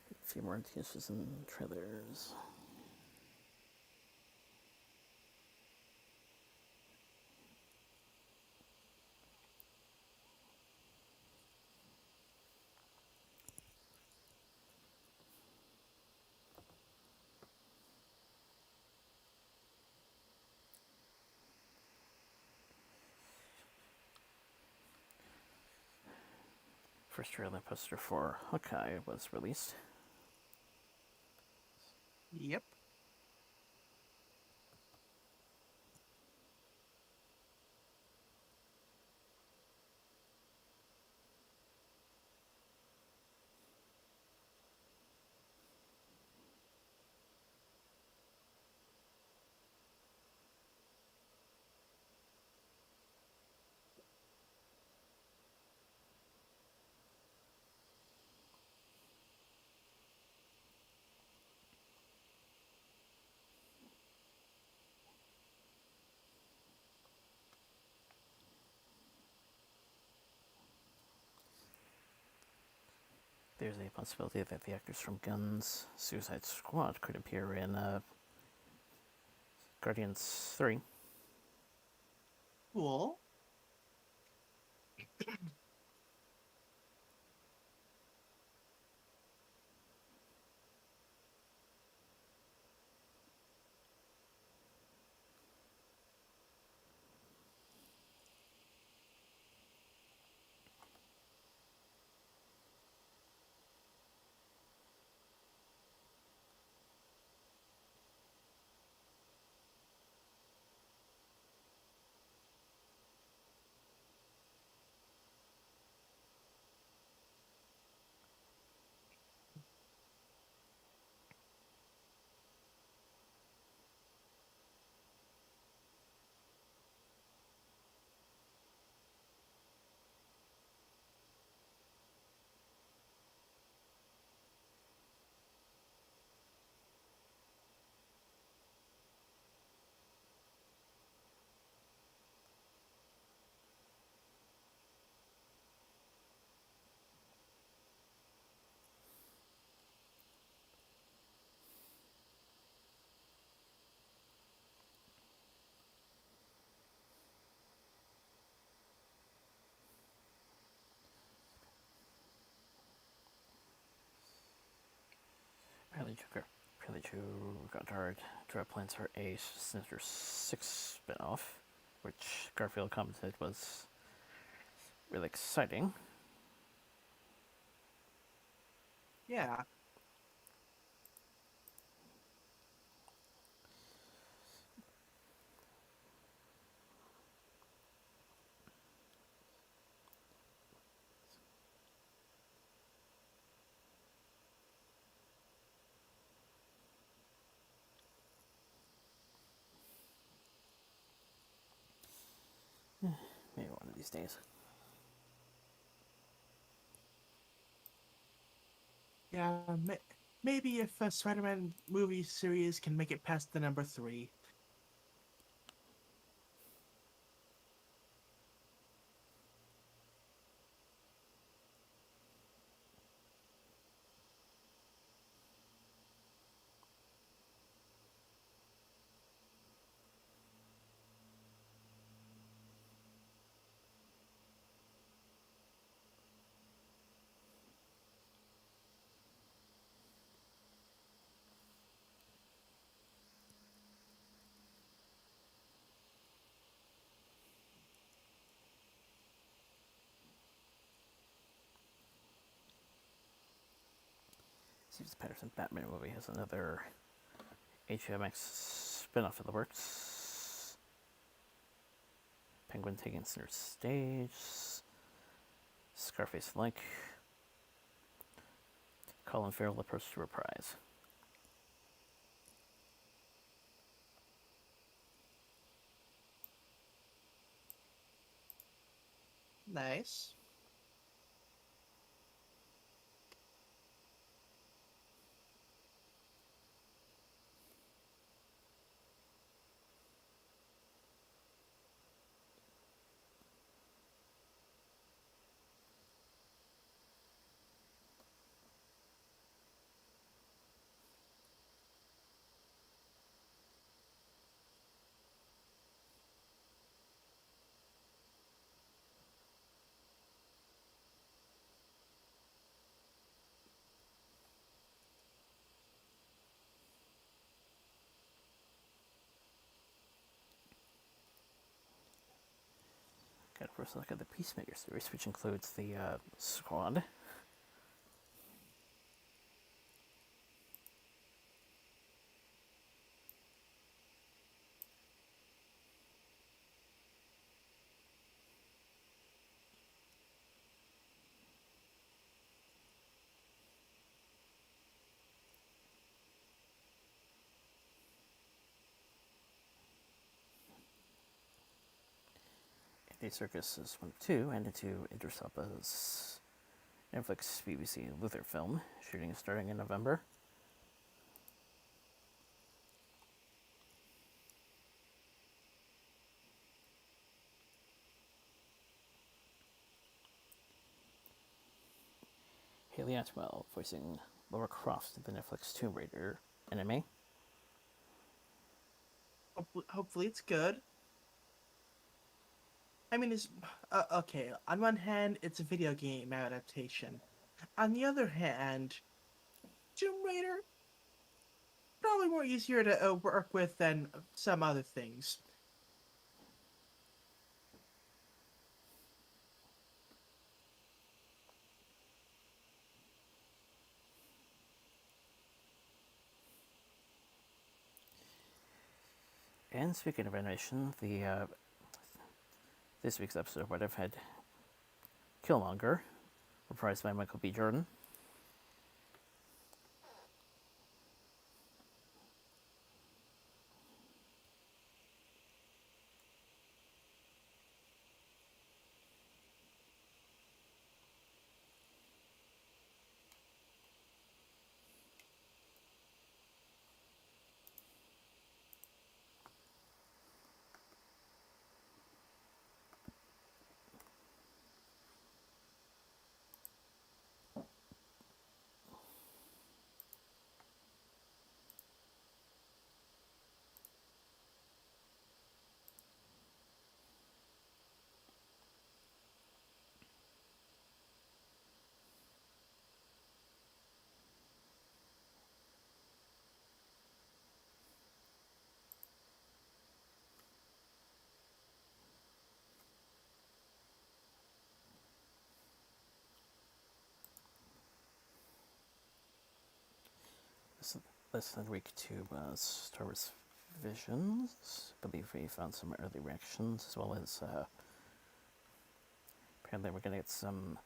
A few more teasers and trailers. First trailer poster for Hawkeye was released. Yep. There's a possibility that the actors from Guns Suicide Squad could appear in Guardians 3. Cool. Apparently Goddard direct plans for a Sinister Six spinoff, which Garfield commented was really exciting. Yeah. Maybe one of these days. Yeah. Maybe if a Spider-Man movie series can make it past the number 3. Seems the Patterson Batman movie has another HMX spinoff in the works. Penguin taking center stage. Scarface Link. Colin Farrell approached to reprise. Nice. First look at the Peacemaker series, which includes the Squad. Andy Circus is one of two, and into Idris Elba's Netflix BBC Luther film. Shooting is starting in November. Haley Atwell voicing Laura Croft in the Netflix Tomb Raider anime. Hopefully it's good. I mean, it's okay. On one hand, it's a video game adaptation. On the other hand, Tomb Raider probably more easier to work with than some other things. And speaking of animation, this week's episode of What I've had Killmonger, reprised by Michael B. Jordan. Less than a week to Star Wars Visions. I believe we found some early reactions, as well as apparently we're going to get some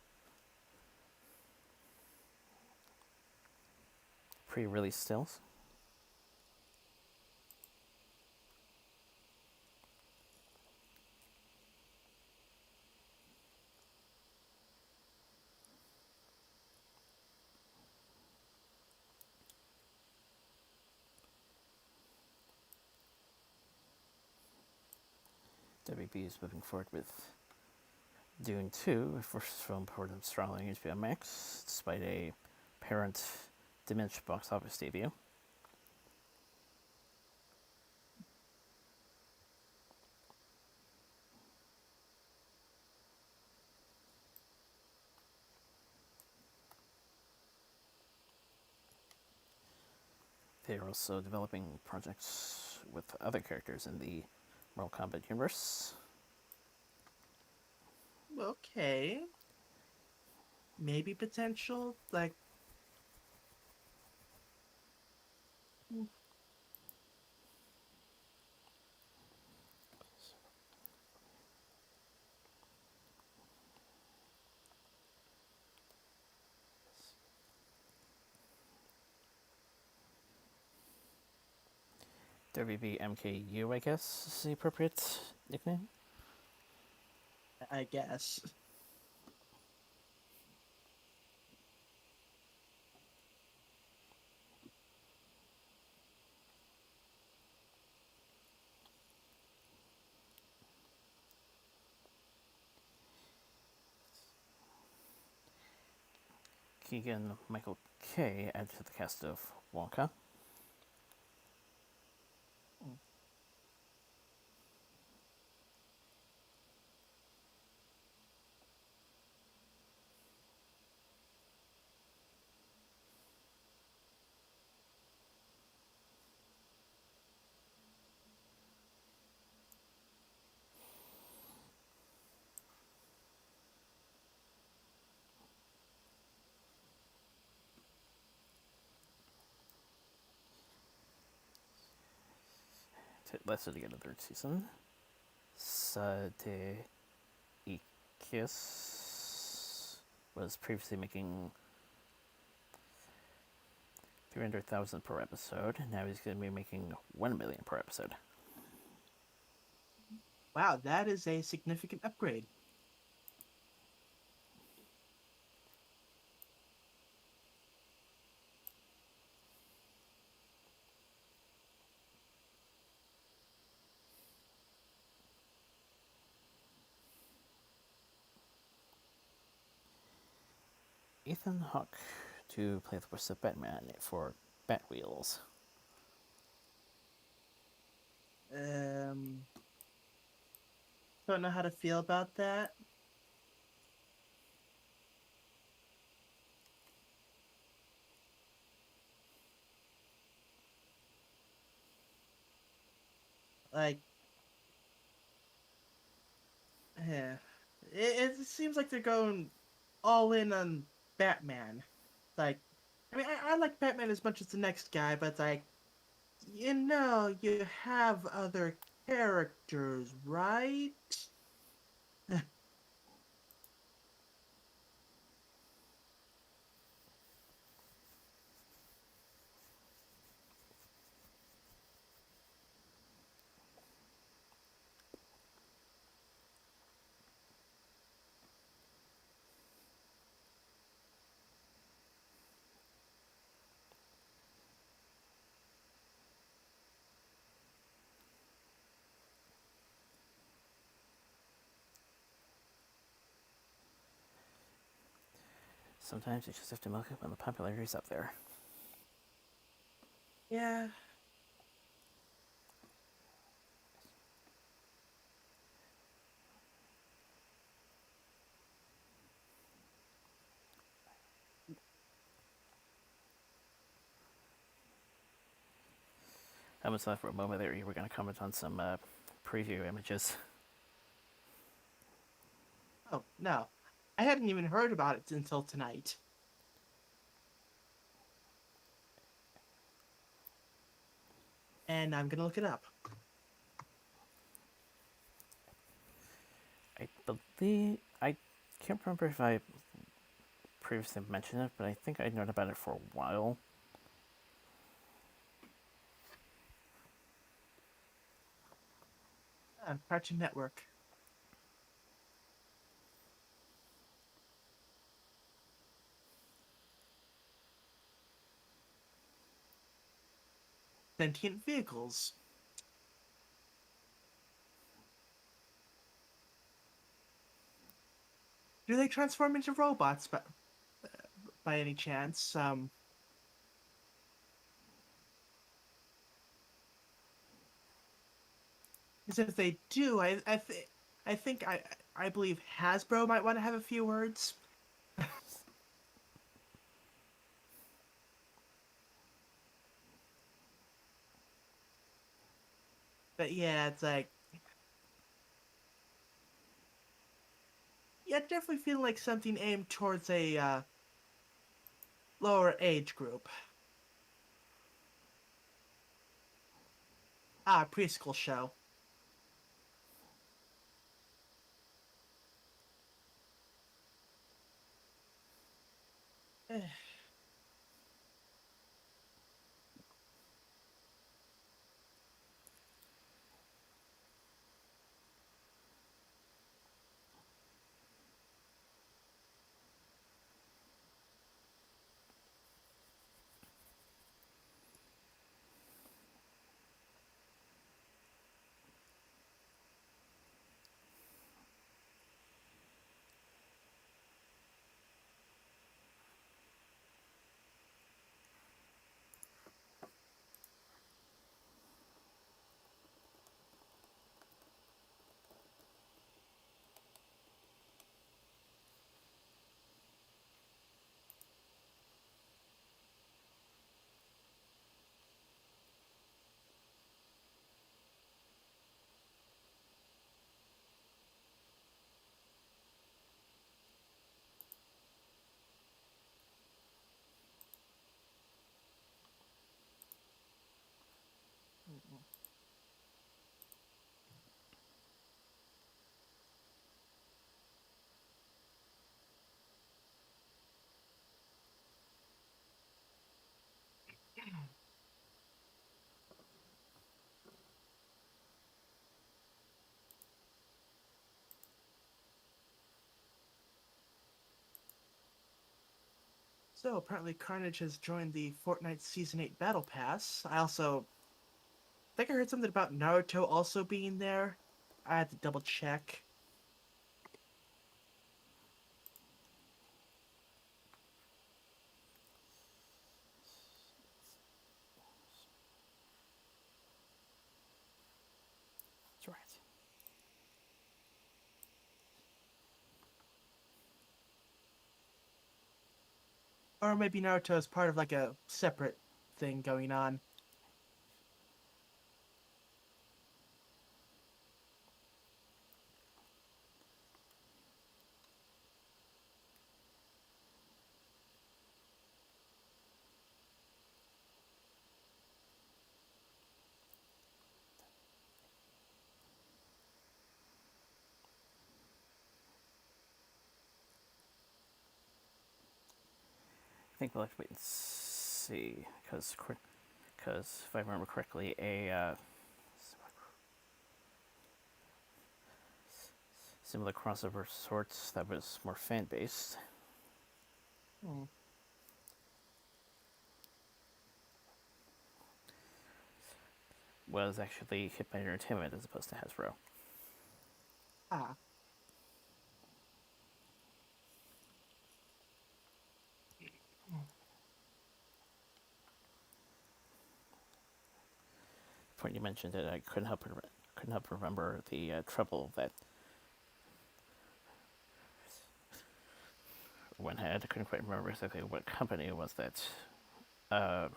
pre-release stills. WB is moving forward with Dune 2, a first film port of strongly HBO Max, despite a apparent diminished box office debut. They are also developing projects with other characters in the Mortal Kombat universe. Okay. Maybe potential, like. WB MKU, I guess, is the appropriate nickname. I guess. Keegan Michael Kay added to the cast of Wonka. lasted to get a third season. Sade Ikis was previously making 300,000 per episode. Now he's going to be making 1 million per episode. Wow, that is a significant upgrade. Ethan Hawke to play the voice of Batman for Batwheels. Um, don't know how to feel about that. Like, yeah, it seems like they're going all in on Batman. Like, I mean, I like Batman as much as the next guy, but like, you have other characters, right? Sometimes you just have to milk it when the popularity's up there. Yeah. I almost thought for a moment there you were going to comment on some preview images. Oh, no. I hadn't even heard about it until tonight. And I'm gonna look it up. I believe I can't remember if I previously mentioned it, but I think I'd known about it for a while. Cartoon Network. Sentient vehicles. Do they transform into robots by any chance? Because if they do, I believe Hasbro might want to have a few words. But yeah, it's like, yeah, definitely feeling like something aimed towards a lower age group. Preschool show. Eh, So apparently Carnage has joined the Fortnite Season 8 Battle Pass. I also think I heard something about Naruto also being there. I had to double check. That's right. Or maybe Naruto is part of like a separate thing going on. I think we'll have to wait and see, because if I remember correctly, a similar crossover sorts that was more fan based Hmm. was actually Hit by Entertainment as opposed to Hasbro. Ah. Point you mentioned it, I couldn't help remember the trouble that one had. I couldn't quite remember exactly what company it was that uh,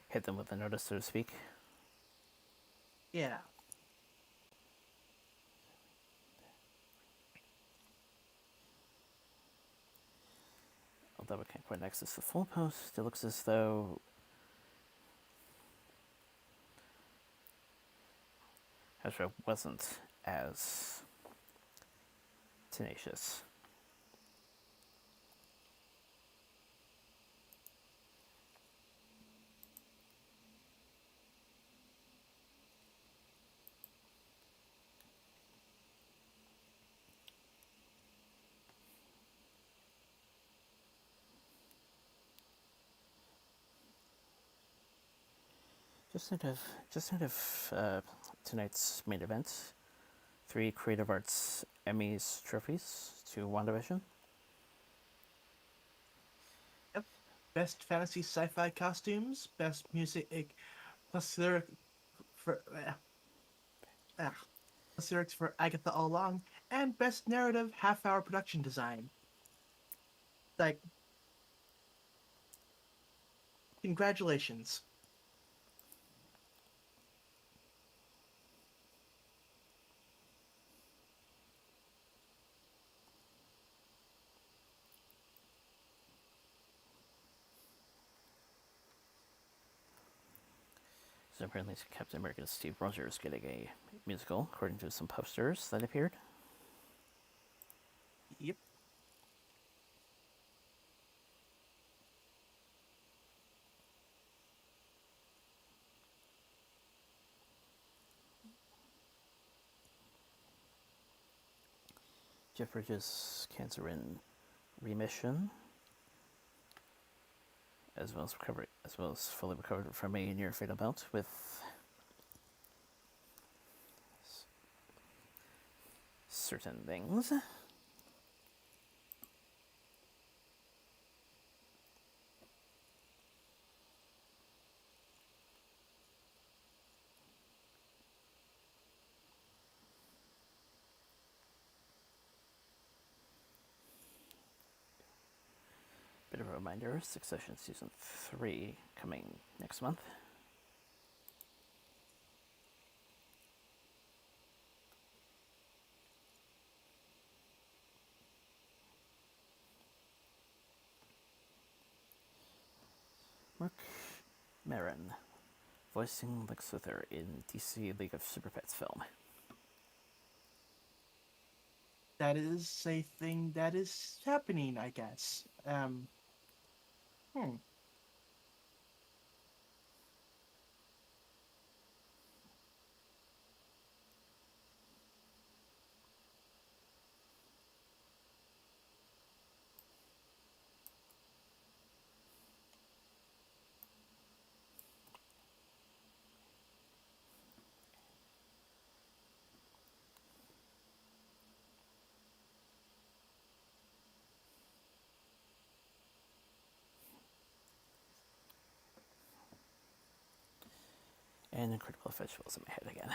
hit them with a notice, so to speak. Yeah. Although I can't quite access the full post, it looks as though Hasbro wasn't as tenacious. Just out of tonight's main event, 3 Creative Arts Emmys trophies to WandaVision. Yep. Best fantasy sci-fi costumes, best music plus lyric for plus lyrics for Agatha All Along, and best narrative half-hour production design. Like, congratulations. So apparently, Captain America's Steve Rogers getting a musical, according to some posters that appeared. Yep. Jeff Bridges' cancer in remission, as well as fully recovered from a near fatal bout with certain things. Bit of a reminder: Succession season 3 coming next month. Mark Maron voicing Lex Luthor in DC League of Super Pets film. That is a thing that is happening, I guess. Hmm. And Incredible Vegetables in my head again.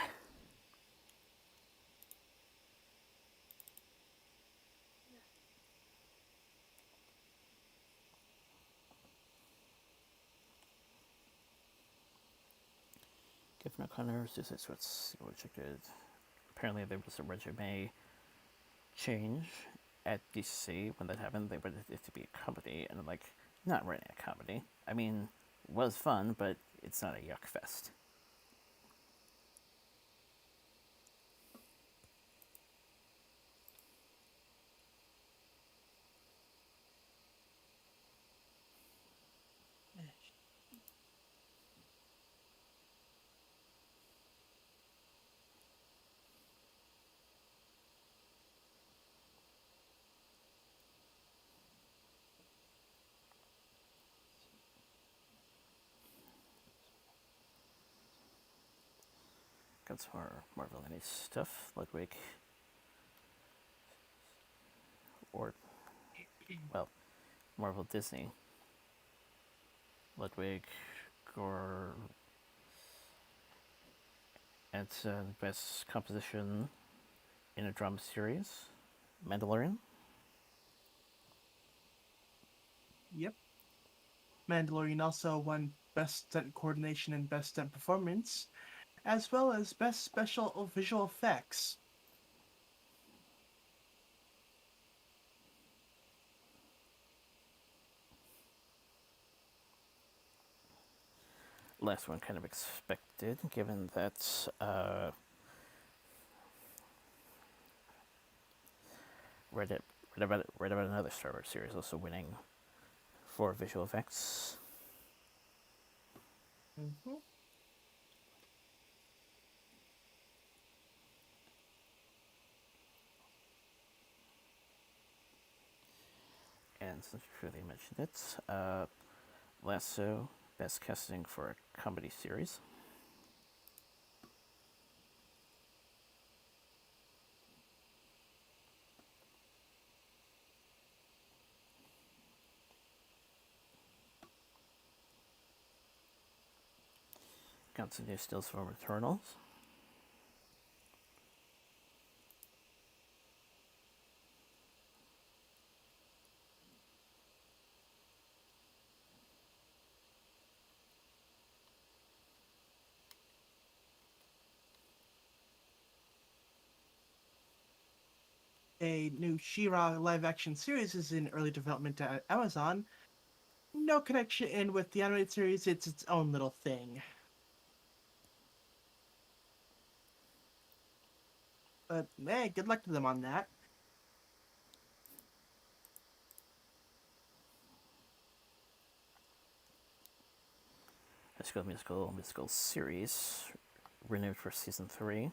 Given O'Connor, Suicide Squad's rejected. Apparently, there was a resume change at DC when that happened. They wanted it to be a comedy, and I'm like, not writing a comedy. I mean, it was fun, but it's not a yuck fest. Got some more Marvel and stuff. Ludwig, or, well, Marvel Disney. Ludwig, Gore, and best composition in a drama series. Mandalorian. Yep. Mandalorian also won Best Stunt Coordination and Best Stunt Performance, as well as Best Special Visual Effects. Last one kind of expected, given that read about another Star Wars series also winning for visual effects. Mm-hmm. And since you really mentioned it, Lasso, best casting for a comedy series. Got some new stills from Eternals. A new She-Ra live-action series is in early development at Amazon. No connection with the animated series, it's its own little thing. But hey, good luck to them on that. High School Musical series renewed for season 3.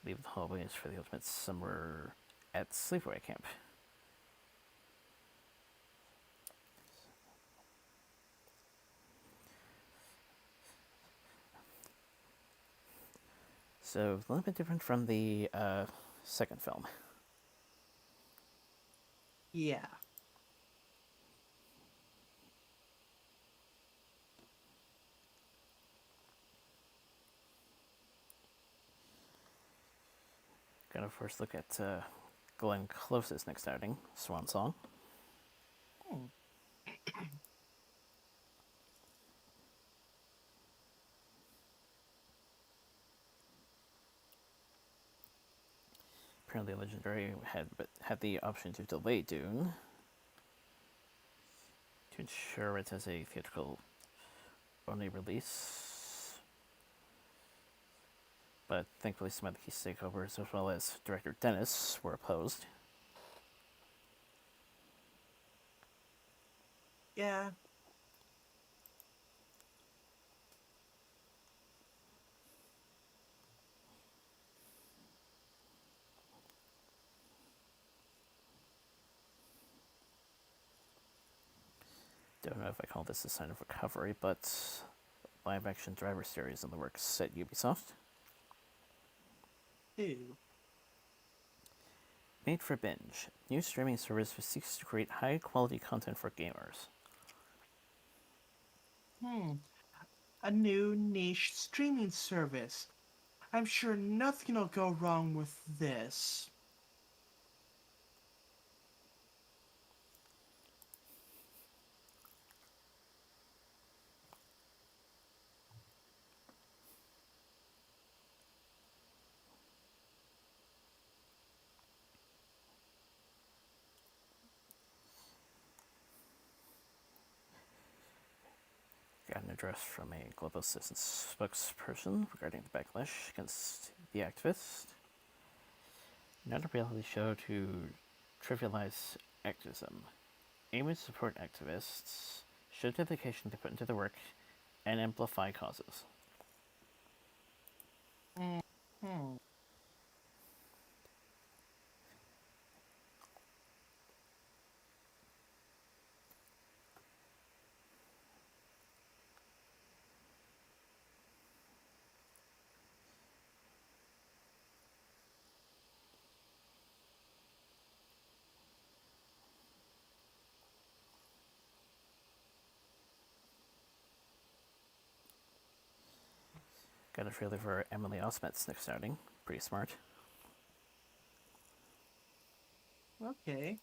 Leave the hallways for the ultimate summer at sleepaway camp. So a little bit different from the second film. Yeah. Gonna first look at Glenn Close's next outing, Swan Song. Hmm. Apparently, Legendary had the option to delay Dune to ensure it has a theatrical only release. But thankfully, some of the key stakeholders, as well as director Dennis, were opposed. Yeah. Don't know if I call this a sign of recovery, but live action driver series in the works at Ubisoft. Ew. Made for Binge, new streaming service which seeks to create high quality content for gamers. Hmm, a new niche streaming service. I'm sure nothing will go wrong with this. Got an address from a Global Citizens spokesperson regarding the backlash against the activist. Not a reality show to trivialize activism. Aim to support activists, show dedication they put into their work, and amplify causes. Hmm. Got a trailer for Emily Osment's next outing. Pretty smart. Okay.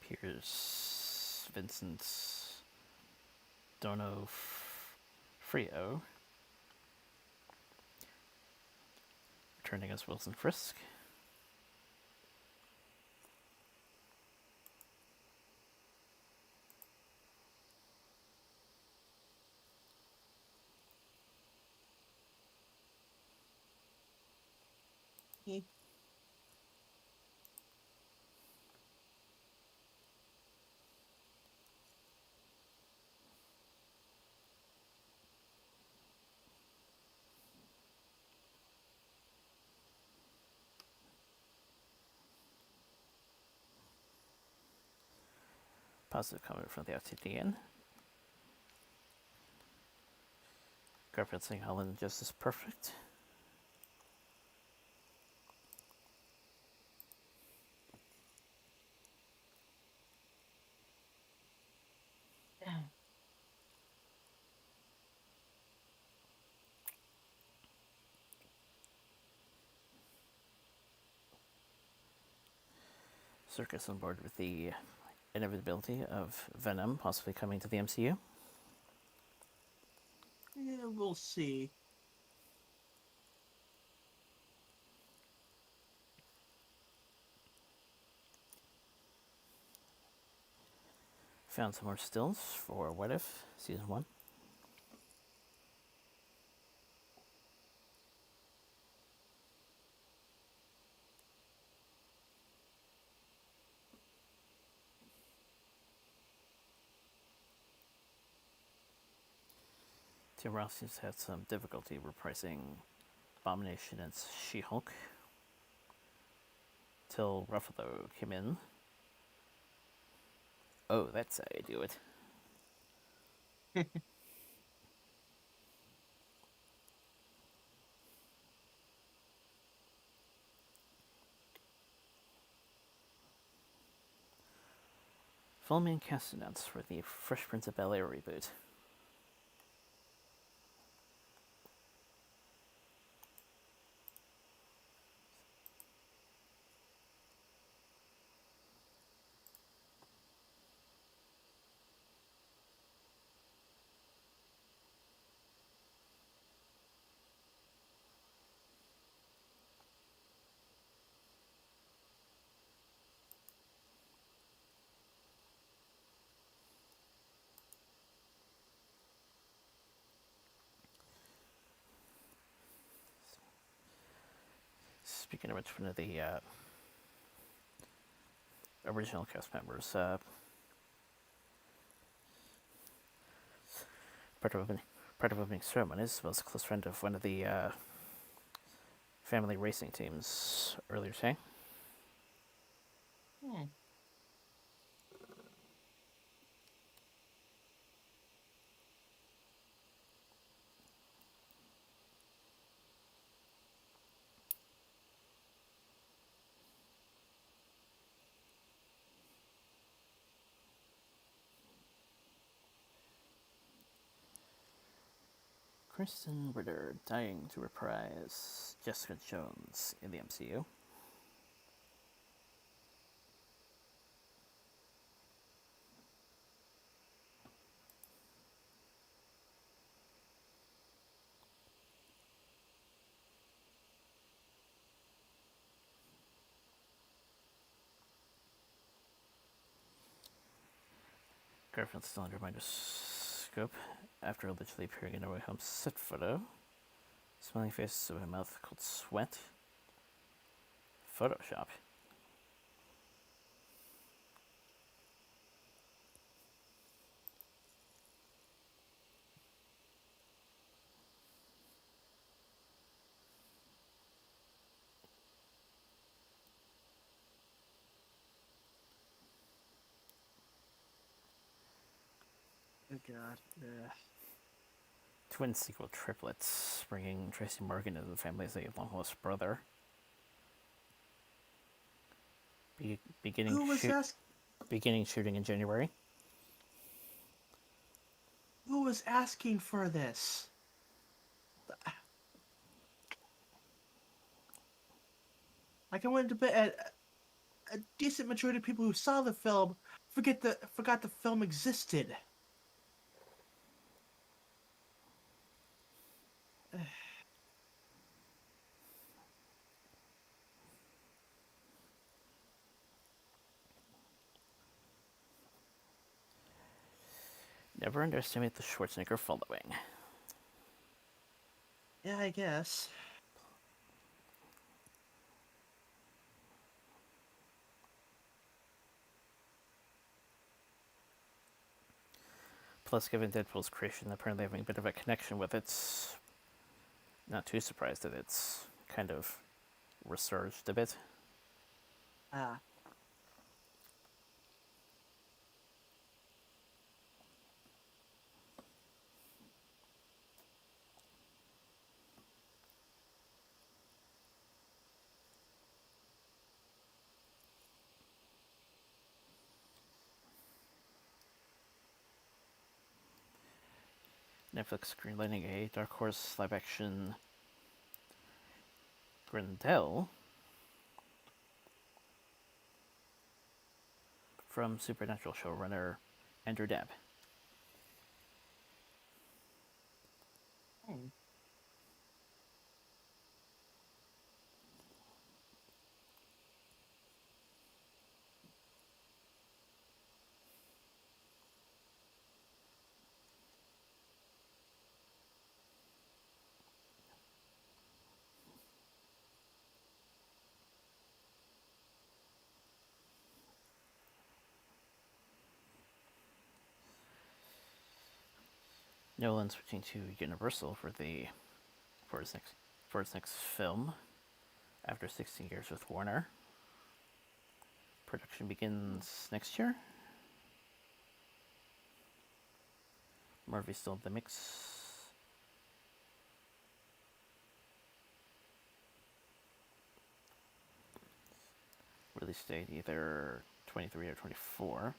Piers Vincent Dono Frio returning as Wilson Frisk. Positive comment from the FTDN. Garfield saying Holland just as perfect. Circus on board with the inevitability of Venom possibly coming to the MCU. Yeah, we'll see. Found some more stills for What If Season 1. Tim Ross seems to have some difficulty repricing Abomination and She-Hulk till Ruffalo came in. Oh, that's how you do it. Filming cast announced for the Fresh Prince of Bel-Air reboot. Speaking of which, one of the original cast members, part of opening ceremonies, was a close friend of one of the family racing teams earlier today. Hmm. Kristen Ritter dying to reprise Jessica Jones in the MCU. Garfield's still under microscope after allegedly appearing in a Way Home set photo. Smiling face of a mouth called Sweat. Photoshop. Oh God. Ugh. Twin sequel triplets, bringing Tracy Morgan into the family as a long lost brother. Beginning Who was ask? shooting in January. Who was asking for this? Like I went to bed. A decent majority of people who saw the film forgot the film existed. Never underestimate the Schwarzenegger following. Yeah, I guess. Plus, given Deadpool's creation apparently having a bit of a connection with it, not too surprised that it's kind of resurged a bit. Ah. Netflix greenlighting a Dark Horse live action Grendel from Supernatural showrunner Andrew Dabb. Hmm. Nolan switching to Universal for his next film after 16 years with Warner. Production begins next year. Murphy's still in the mix. Release date either 23 or 24.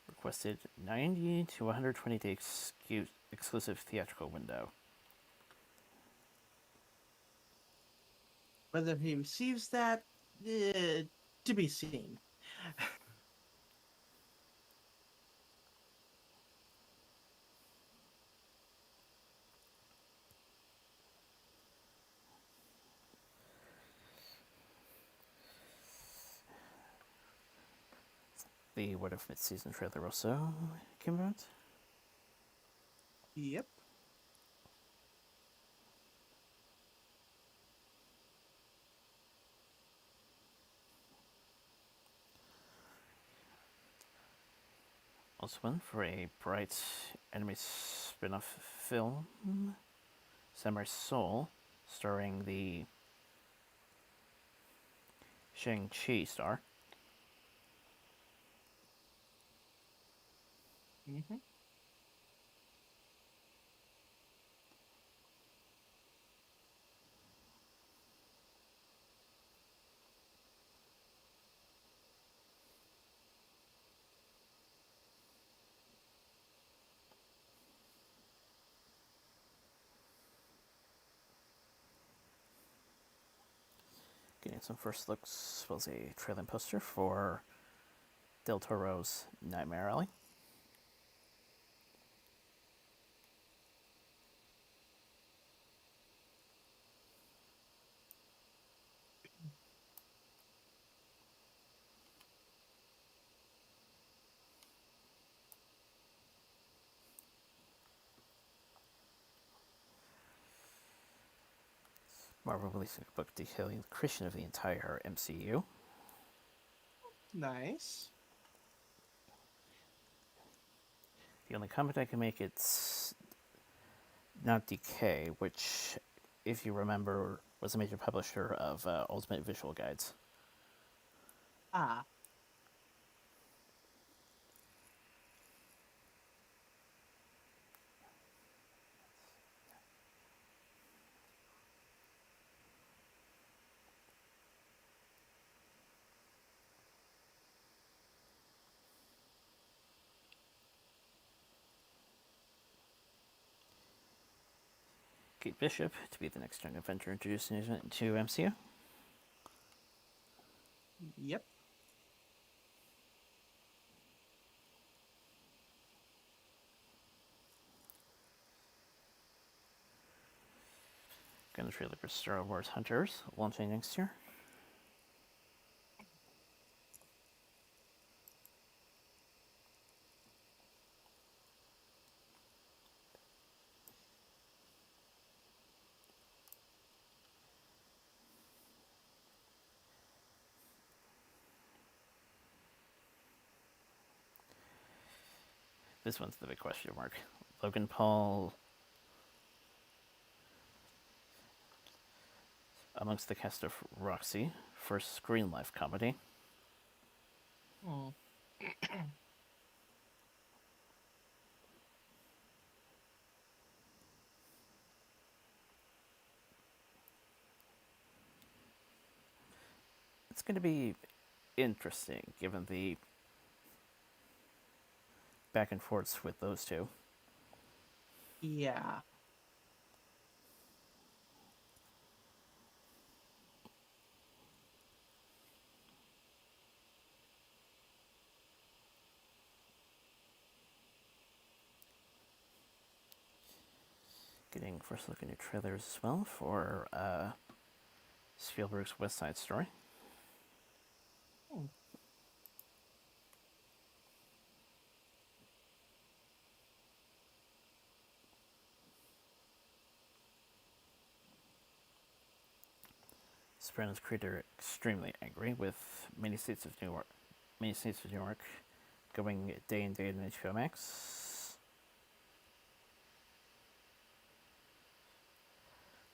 Requested 90 to 120 day exclusive theatrical window. Whether he receives that, to be seen. The What If mid-season trailer also came out. Yep. Also went for a bright anime spin-off film, Samurai Soul, starring the Shang-Chi star. Mm-hmm. Getting some first looks was a trailing poster for Del Toro's Nightmare Alley. Marvel releasing a book detailing the creation of the entire MCU. Nice. The only comment I can make, it's not DK, which, if you remember, was a major publisher of Ultimate Visual Guides. Ah. Kate Bishop to be the next young Avenger introduced into MCU. Yep. Gun trailer for Star Wars Hunters, launching next year. This one's the big question mark. Logan Paul amongst the cast of Roxy, first screen life comedy. Hmm. It's going to be interesting given the back and forths with those two. Yeah. Getting first look at new trailers as well for Spielberg's West Side Story. Hmm. Sopranos creator extremely angry with many states of New York going day and date on HBO Max.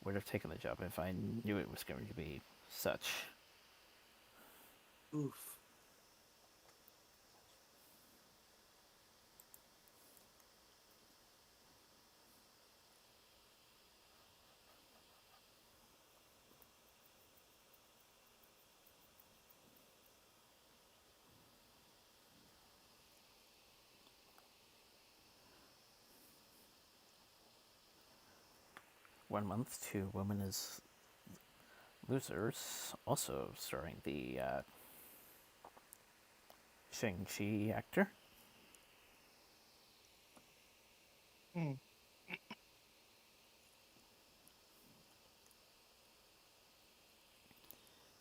Would have taken the job if I knew it was going to be such. Oof. 1 month to Women as Losers, also starring the Shang-Chi actor. Hmm.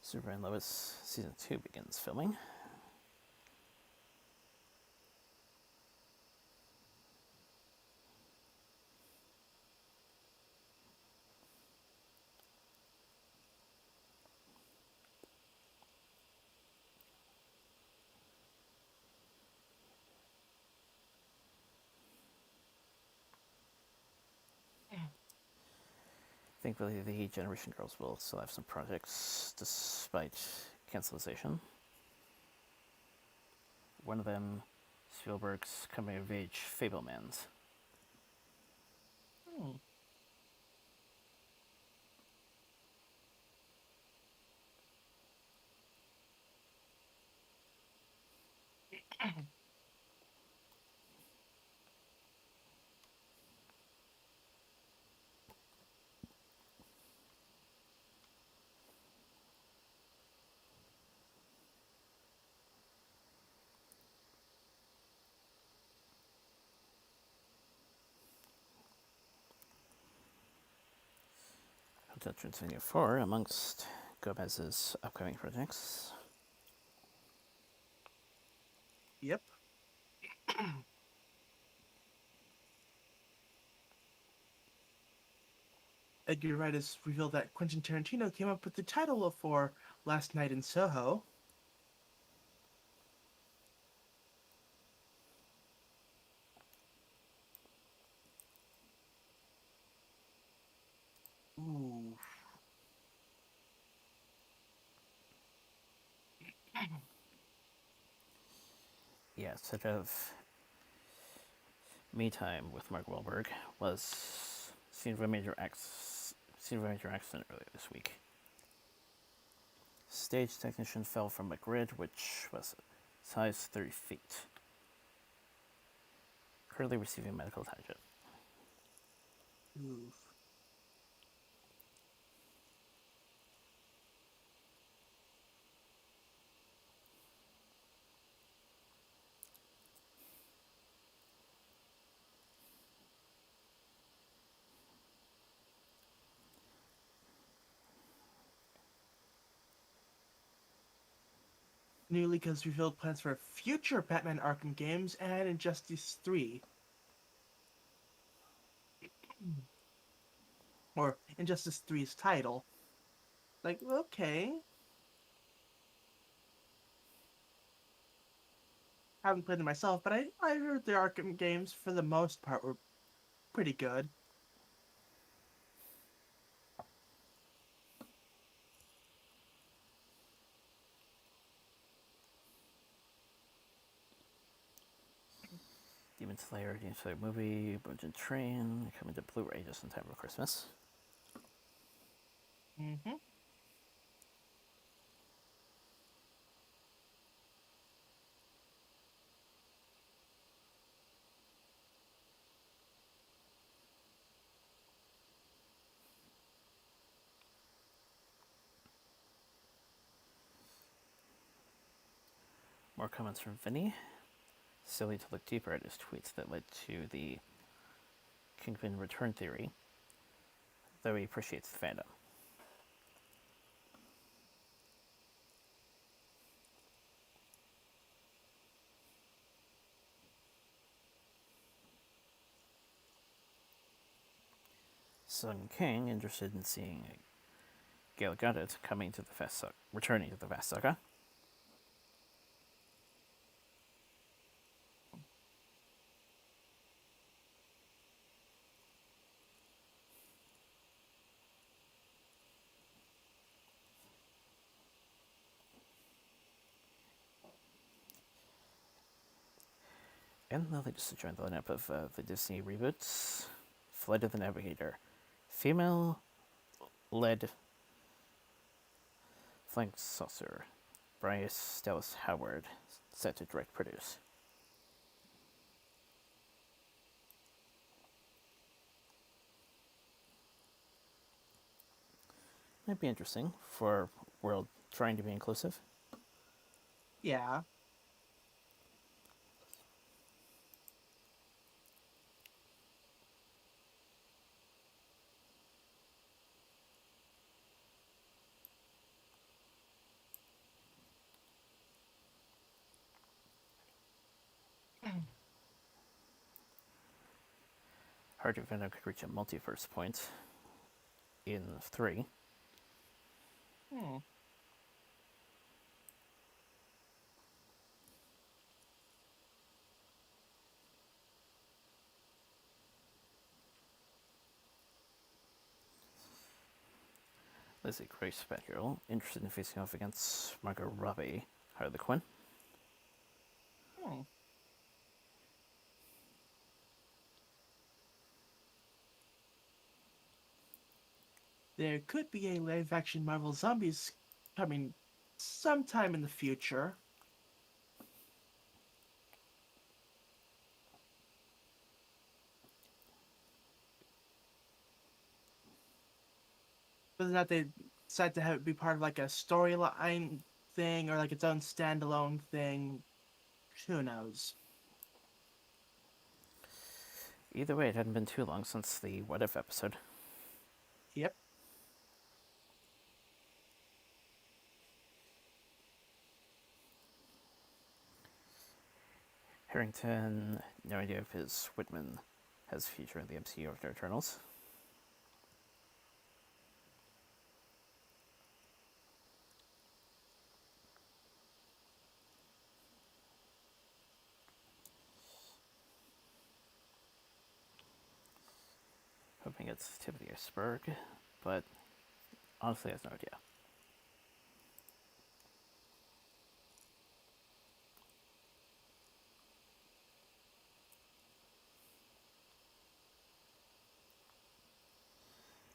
Superman Lois Season 2 begins filming. Thankfully, the Generation Girls will still have some projects despite cancellation. One of them, Spielberg's coming of age Fablemans. Hmm. Hotel Transylvania 4 amongst Gomez's upcoming projects. Yep. Edgar Wright has revealed that Quentin Tarantino came up with the title for Last Night in Soho. Ooh. Yeah, instead of Me Time with Mark Wahlberg was scene of a major accident earlier this week. Stage technician fell from a grid which was size 30 feet. Currently receiving medical attention. Oof. New League has revealed plans for future Batman Arkham games and Injustice 3. Or Injustice Three's title. Like, okay. I haven't played them myself, but I heard the Arkham games, for the most part, were pretty good. Demon Slayer movie, Bungeon Train, coming to Blu-ray just in time for Christmas. Mm-hmm. More comments from Vinny. Silly to look deeper at his tweets that led to the Kingpin return theory, though he appreciates the fandom. Sung King interested in seeing Gail Gadot returning to the Vast Saga. And the latest to join the lineup of the Disney reboots, Flight of the Navigator, female-led flying saucer, Bryce Dallas Howard, set to direct produce. Might be interesting for a world trying to be inclusive. Yeah. Heart of Venom could reach a multiverse point in 3. Hmm. Lizzie Grace Batgirl, interested in facing off against Margot Robbie, Harley Quinn. Hmm. There could be a live action Marvel Zombies coming sometime in the future. Whether or not they decide to have it be part of like a storyline thing or like its own standalone thing, who knows? Either way, it hadn't been too long since the What If episode. Yep. Harrington, no idea if his Whitman has a future in the MCU of the Eternals. Hoping it's tip of the iceberg, but honestly, I have no idea.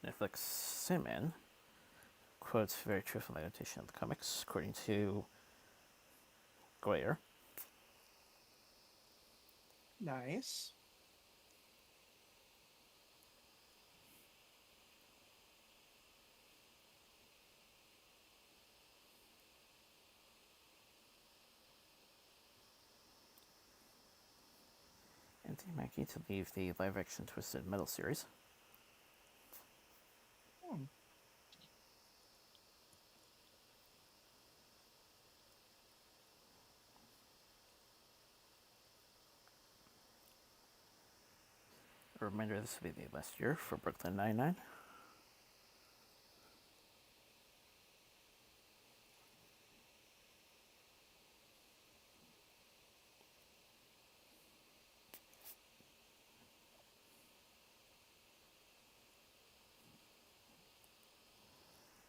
Netflix Sandman quotes a very truthful adaptation of the comics, according to Goyer. Nice. Anthony Mackie to leave the live-action Twisted Metal series. Hmm. A reminder this will be the last year for Brooklyn Nine-Nine.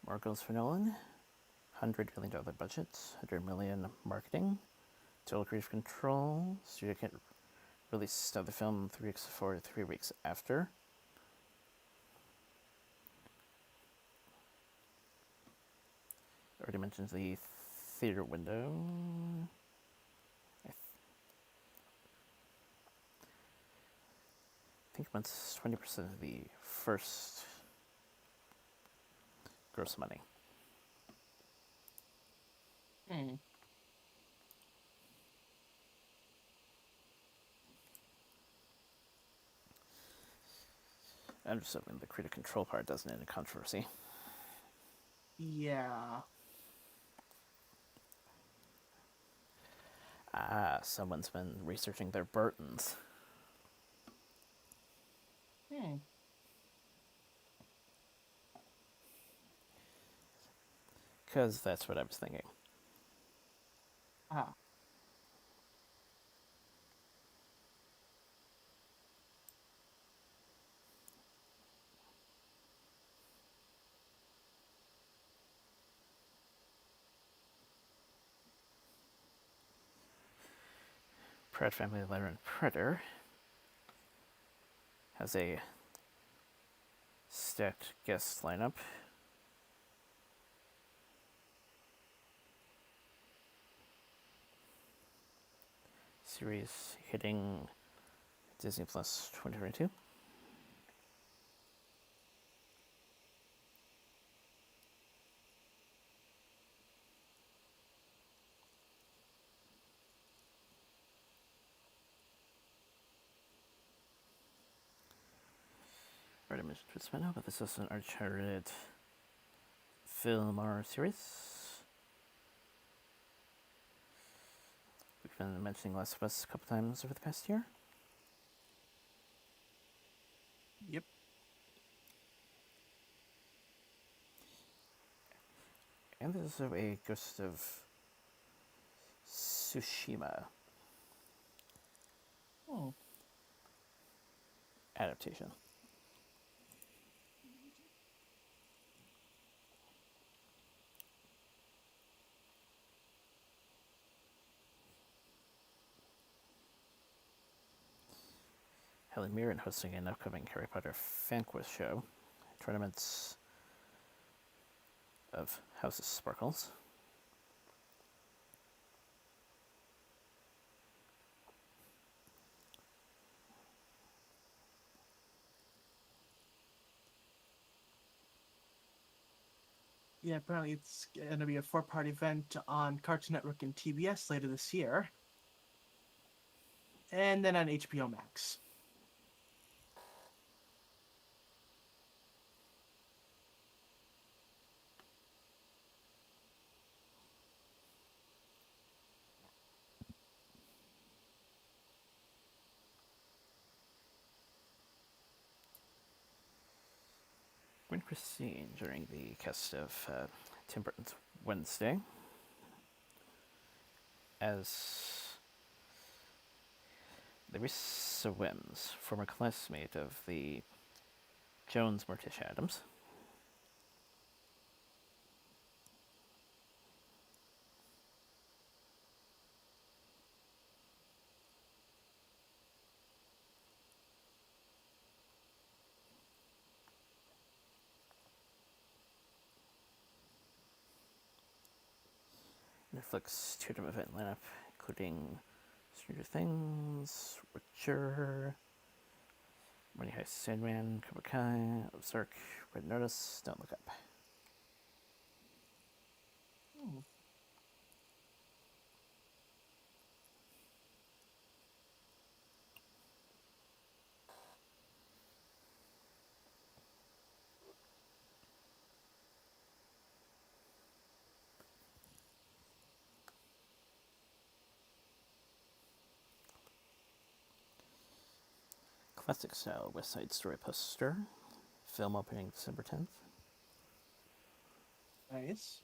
More goals for Nolan. $100 million budget, $100 million marketing, total creative control. Studio can't release the film 3 weeks after. Already mentioned the theater window. I think once 20% of the first gross money. Hmm. I'm just hoping the creative control part doesn't end in controversy. Yeah. Someone's been researching their Burtons. Hmm. Because that's what I was thinking. Ah. Pratt Family Letter and Predator has a stacked guest lineup. Series hitting Disney Plus 2022. Already mentioned Twisted Metal, but this is an Uncharted film or series. We've been mentioning Last of Us a couple times over the past year. Yep. And there's also a Ghost of Tsushima Hmm. adaptation. Helen Mirren hosting an upcoming Harry Potter fan quiz show. Tournaments of Houses Sparkles. Yeah, apparently it's going to be a four-part event on Cartoon Network and TBS later this year, and then on HBO Max. When Christine during the cast of Tim Burton's Wednesday as Larissa Wims, former classmate of the Jones Morticia Adams. Netflix two-time event lineup, including Stranger Things, Witcher, Money Heist, Sandman, Cobra Kai, Ozark, Red Notice, Don't Look Up. Hmm. Classic style West Side Story poster. Film opening December 10th. Nice.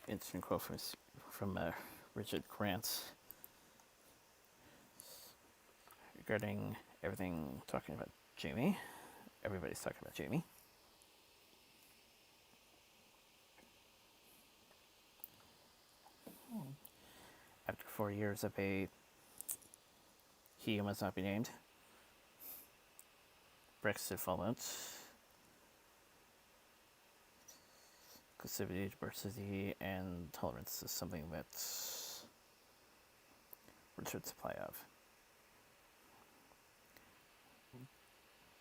Interesting quote from Richard Grant regarding everything talking about Jamie. Everybody's talking about Jamie. Hmm. After 4 years of a he who must not be named Brexit fallout, inclusivity, diversity, and tolerance is something that we're in short supply of.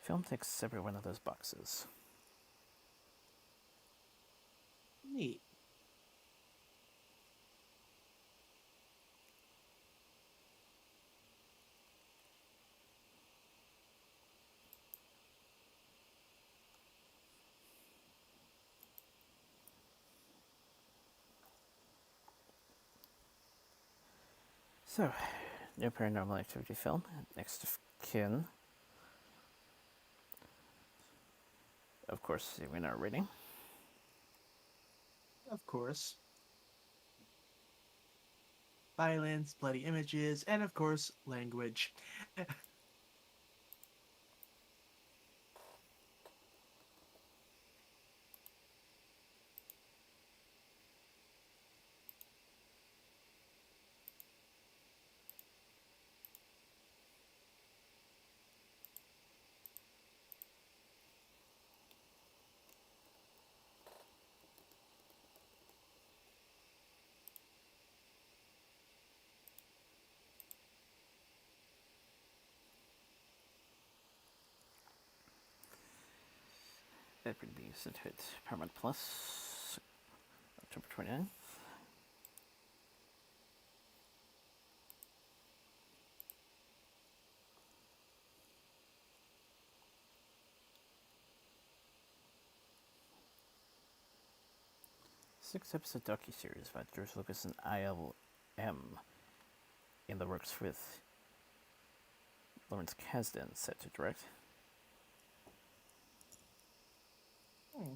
Film ticks every one of those boxes. Neat. So, new paranormal activity film, Next of Kin. Of course, we're not reading. Of course. Violence, bloody images, and of course, language. That would be sent to hit Paramount Plus, October 29th. Six-episode docuseries about George Lucas and ILM in the works with Lawrence Kasdan set to direct. Hmm.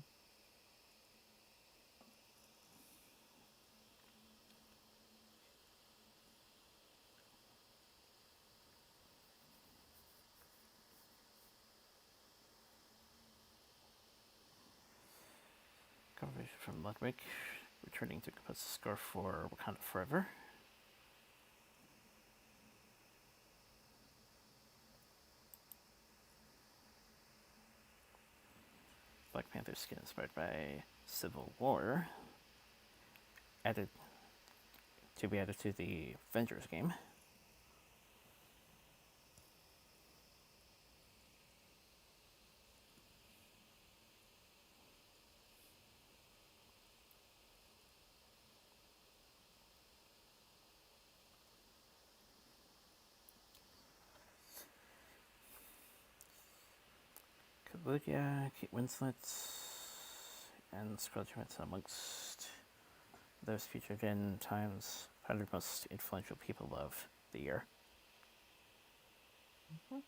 Confirmation from Ludwig, returning to compose the score for Wakanda Forever. Black Panther skin inspired by Civil War, added to be added to the Avengers game. Kaluuya, Kate Winslet, and Scarlett Johansson amongst those featured in Time's 100 Most Influential People of the Year. Mhm.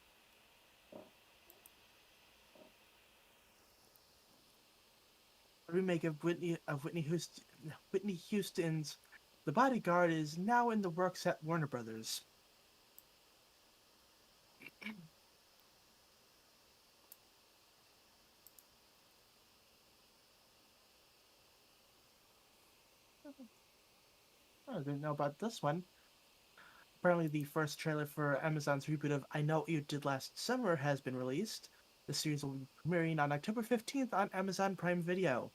A remake of Whitney Houston's The Bodyguard is now in the works at Warner Brothers. I didn't know about this one. Apparently, the first trailer for Amazon's reboot of I Know What You Did Last Summer has been released. The series will be premiering on October 15th on Amazon Prime Video.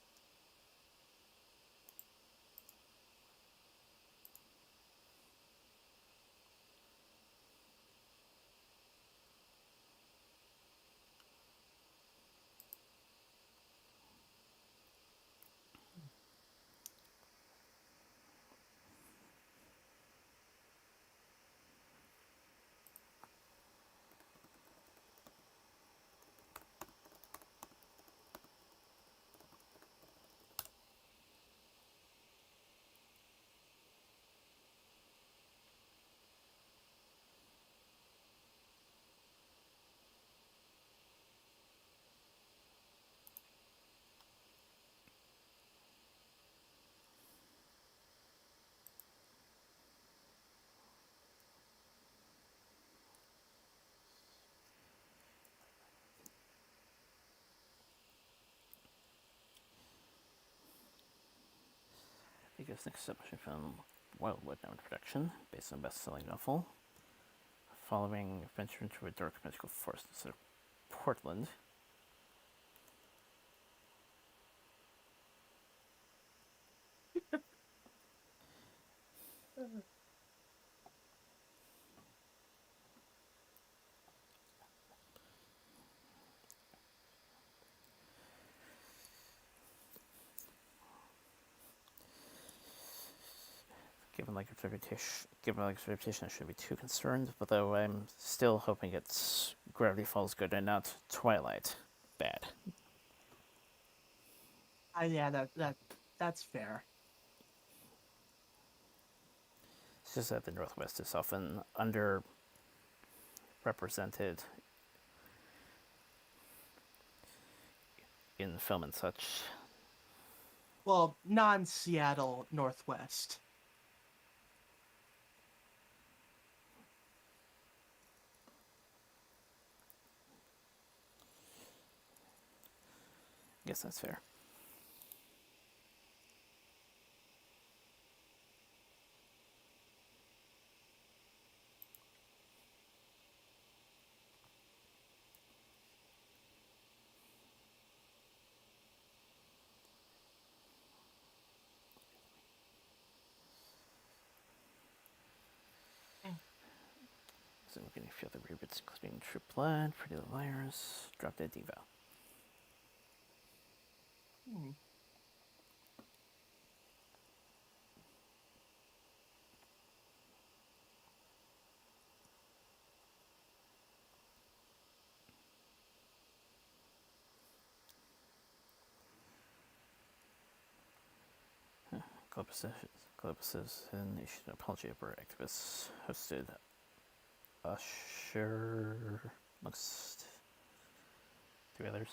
Vega's next submission film, Wildwood, now in production, based on a best-selling novel. Following adventure into a dark magical forest instead of Portland. Given like its reputation, I shouldn't be too concerned. But though I'm still hoping it's Gravity Falls good and not Twilight bad. Yeah, that's fair. It's just that the Northwest is often underrepresented in film and such. Well, non-Seattle Northwest. I guess that's fair. So looking at a few other reboots, including True Blood, Pretty Little Liars, Drop Dead Diva. Hmm. Galapagos and issued an apology where activists hosted Usher amongst three others.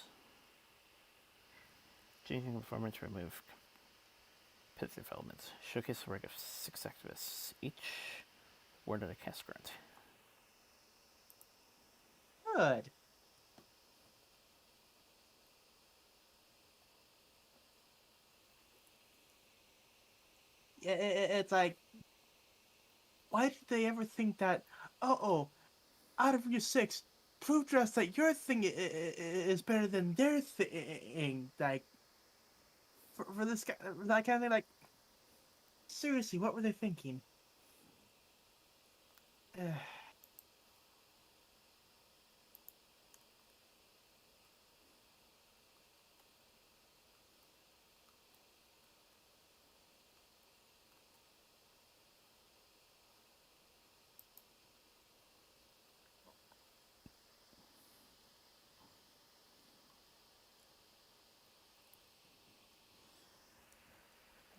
Changing the format to remove competitive elements. Showcase the work of 6 activists, each awarded a cast grant. Good. Yeah, it's like, why did they ever think that? Oh, out of you six, prove to us that your thing is better than their thing. Like for this guy, that kind of thing. Like seriously, what were they thinking?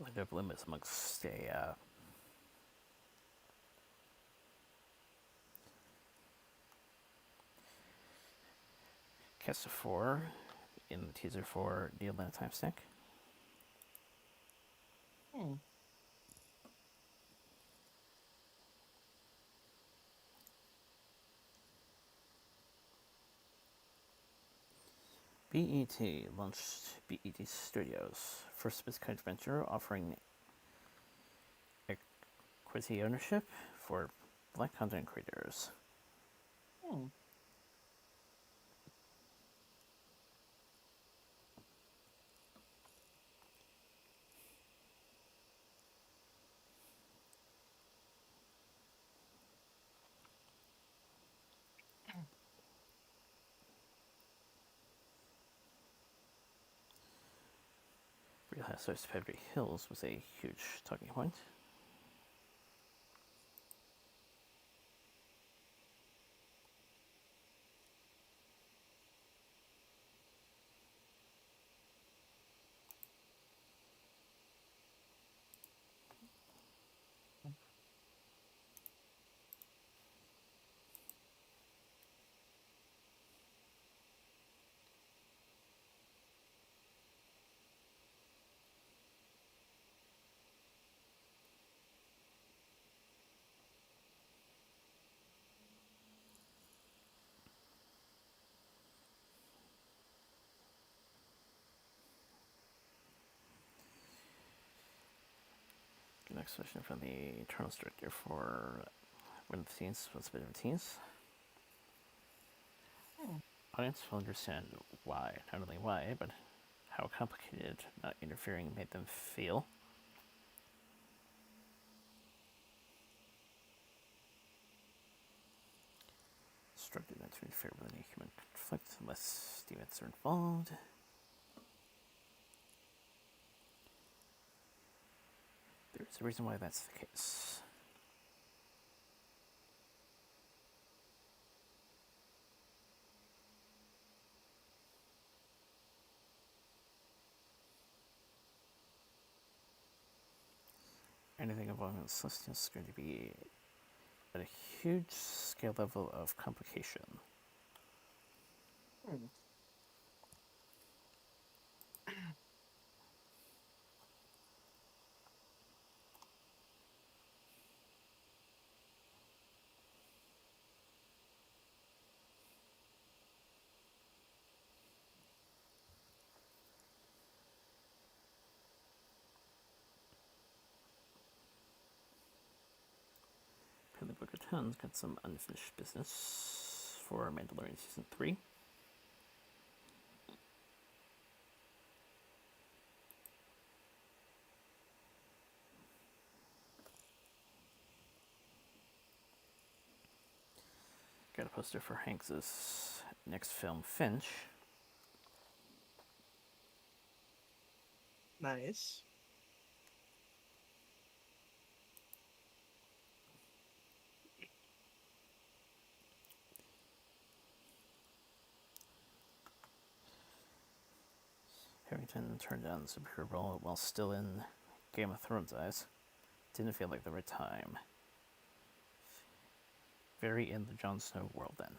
Like of limits amongst a cast of 4 in the teaser for the Atlanta Time Stack. Hmm. BET launched BET Studios, first of its kind venture offering equity ownership for Black content creators. Hmm. Real Housewives of Beverly Hills was a huge talking point. The next question from the Eternals director for One of the Teens, What's a Bit of a Teens. Hmm. Audience will understand why, not only why, but how complicated not interfering made them feel. Instructed not to interfere with any human conflict unless demons are involved. There's a reason why that's the case. Anything involving the Celestials is going to be at a huge scale level of complication. Hmm. Apparently, Book of Tons got some unfinished business for Mandalorian Season 3. Got a poster for Hanks's next film, Finch. Nice. Harrington turned down the superior role while still in Game of Thrones eyes. Didn't feel like the right time. Very in the Jon Snow world then.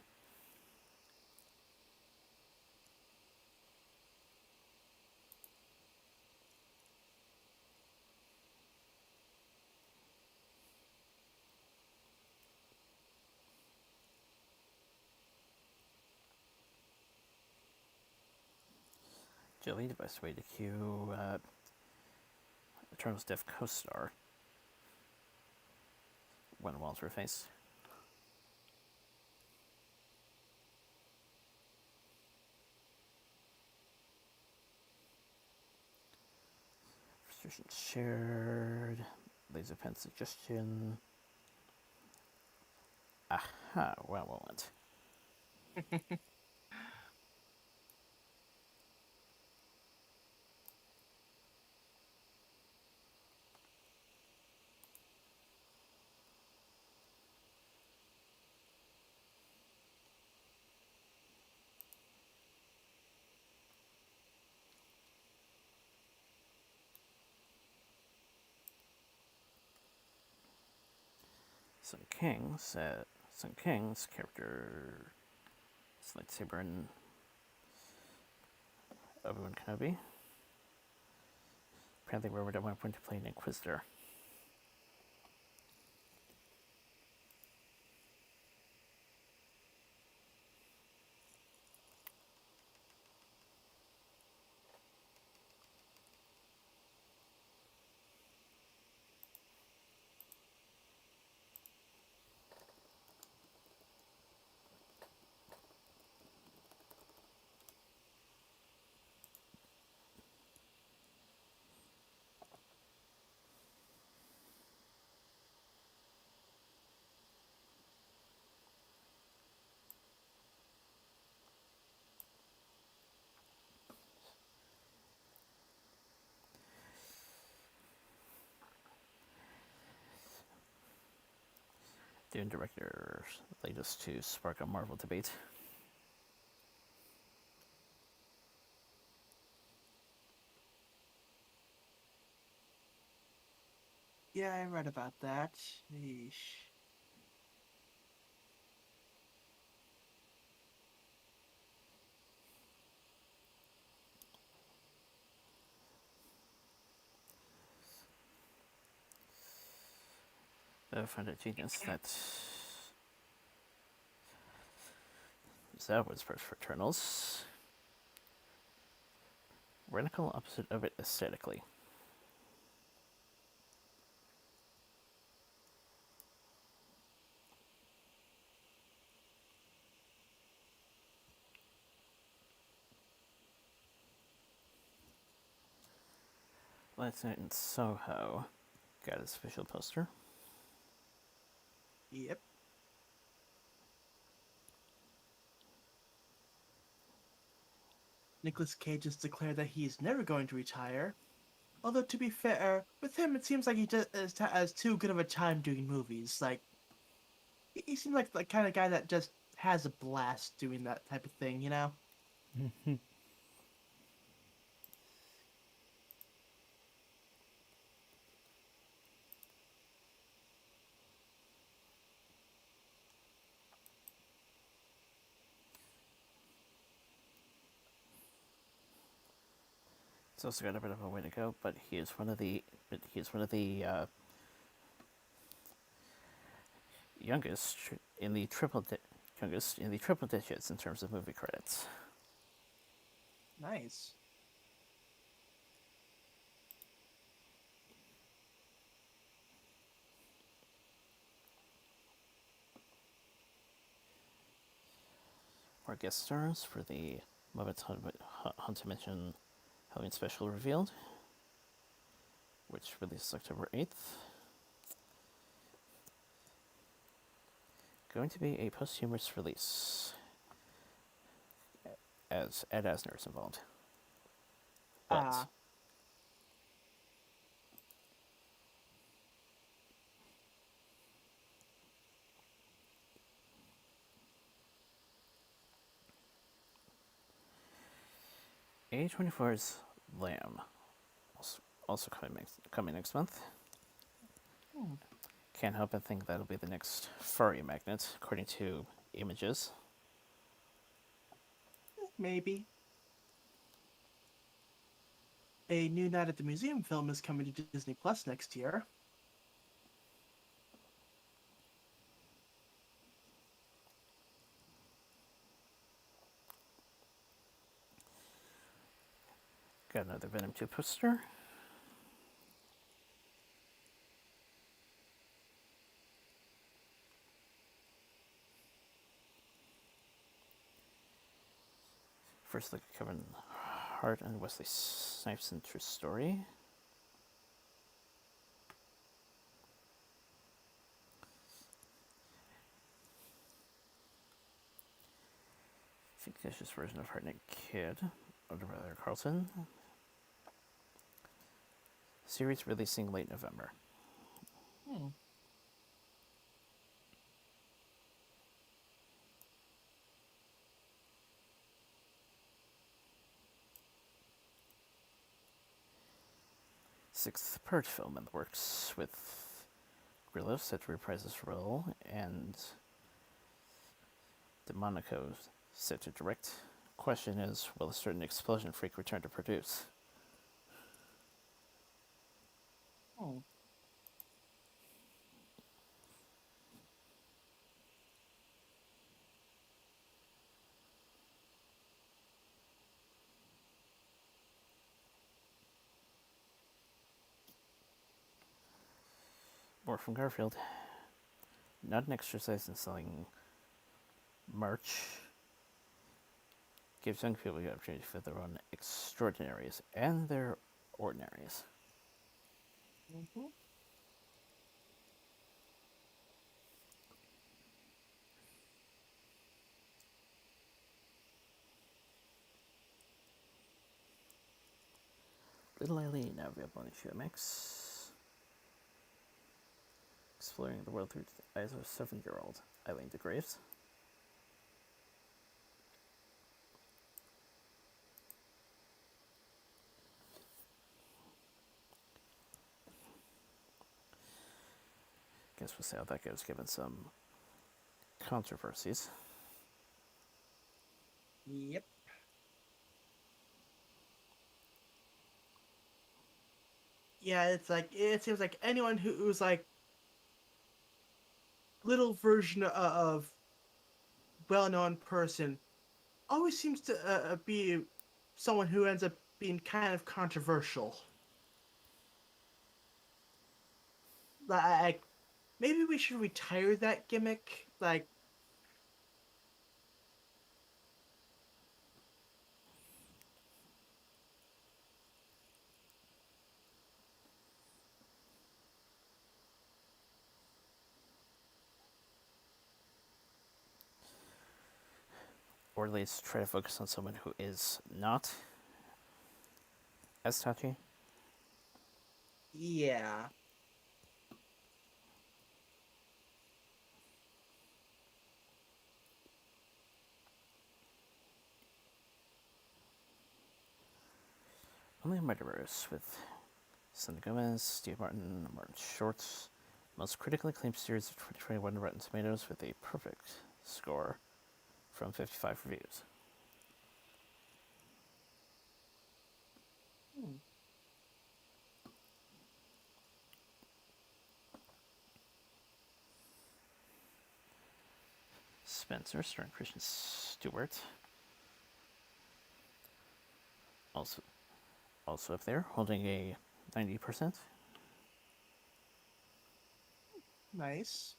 Joey, the best way to cue Eternal's Death co-star when walls were faced. Frustration shared. Laser pen suggestion. Aha, well moment. Sun King's character is lightsaber in Obi-Wan Kenobi. Apparently rumored at one point to play an Inquisitor. Dune director latest to spark a Marvel debate. Yeah, I read about that. Yeesh. I find it genius that that was first for Eternals. Radical opposite of it aesthetically. Last Night in Soho got his official poster. Yep. Nicolas Cage has declared that he is never going to retire. Although, to be fair, with him, it seems like he just has too good of a time doing movies. Like, he seems like the kind of guy that just has a blast doing that type of thing, you know? He's also got a bit of a way to go, but he is one of the youngest in the youngest in the triple digits in terms of movie credits. Nice. More guest stars for the Muppets Haunted Mansion Halloween special revealed, which releases October 8th. Going to be a posthumous release, as Ed Asner is involved. But Ah. A24's Lamb, also coming next month. Hmm. Can't help but think that'll be the next furry magnet, according to images. Maybe. A new Night at the Museum film is coming to Disney Plus next year. Got another Venom 2 poster. First look at Kevin Hart and Wesley Snipes in True Story. Fictitious version of Hartnett Kid, under Brother Carlton. Series releasing late November. Hmm. Sixth Purge film in the works, with Grillo set to reprise his role, and DeMonico set to direct. Question is, will a certain explosion freak return to produce? Hmm. More from Garfield. Not an exercise in selling merch. Gives young people the opportunity to fit their own extraordinaries and their ordinaries. Mm-hmm. Little Eileen, now available on HBO Max. Exploring the world through the eyes of a 7-year-old, Eileen DeGraves. Guess we'll see how that goes, given some controversies. Yep. Yeah, it's like it seems like anyone who's like little version of well-known person always seems to be someone who ends up being kind of controversial. Like maybe we should retire that gimmick. Like Or at least try to focus on someone who is not as touchy. yeah. Only Murderers with Selena Gomez, Steve Martin, Martin Short. Most critically acclaimed series of 2021 Rotten Tomatoes with a perfect score from 55 reviews. Hmm. Spencer, starring Christian Stewart. Also up there, holding a 90%. Nice.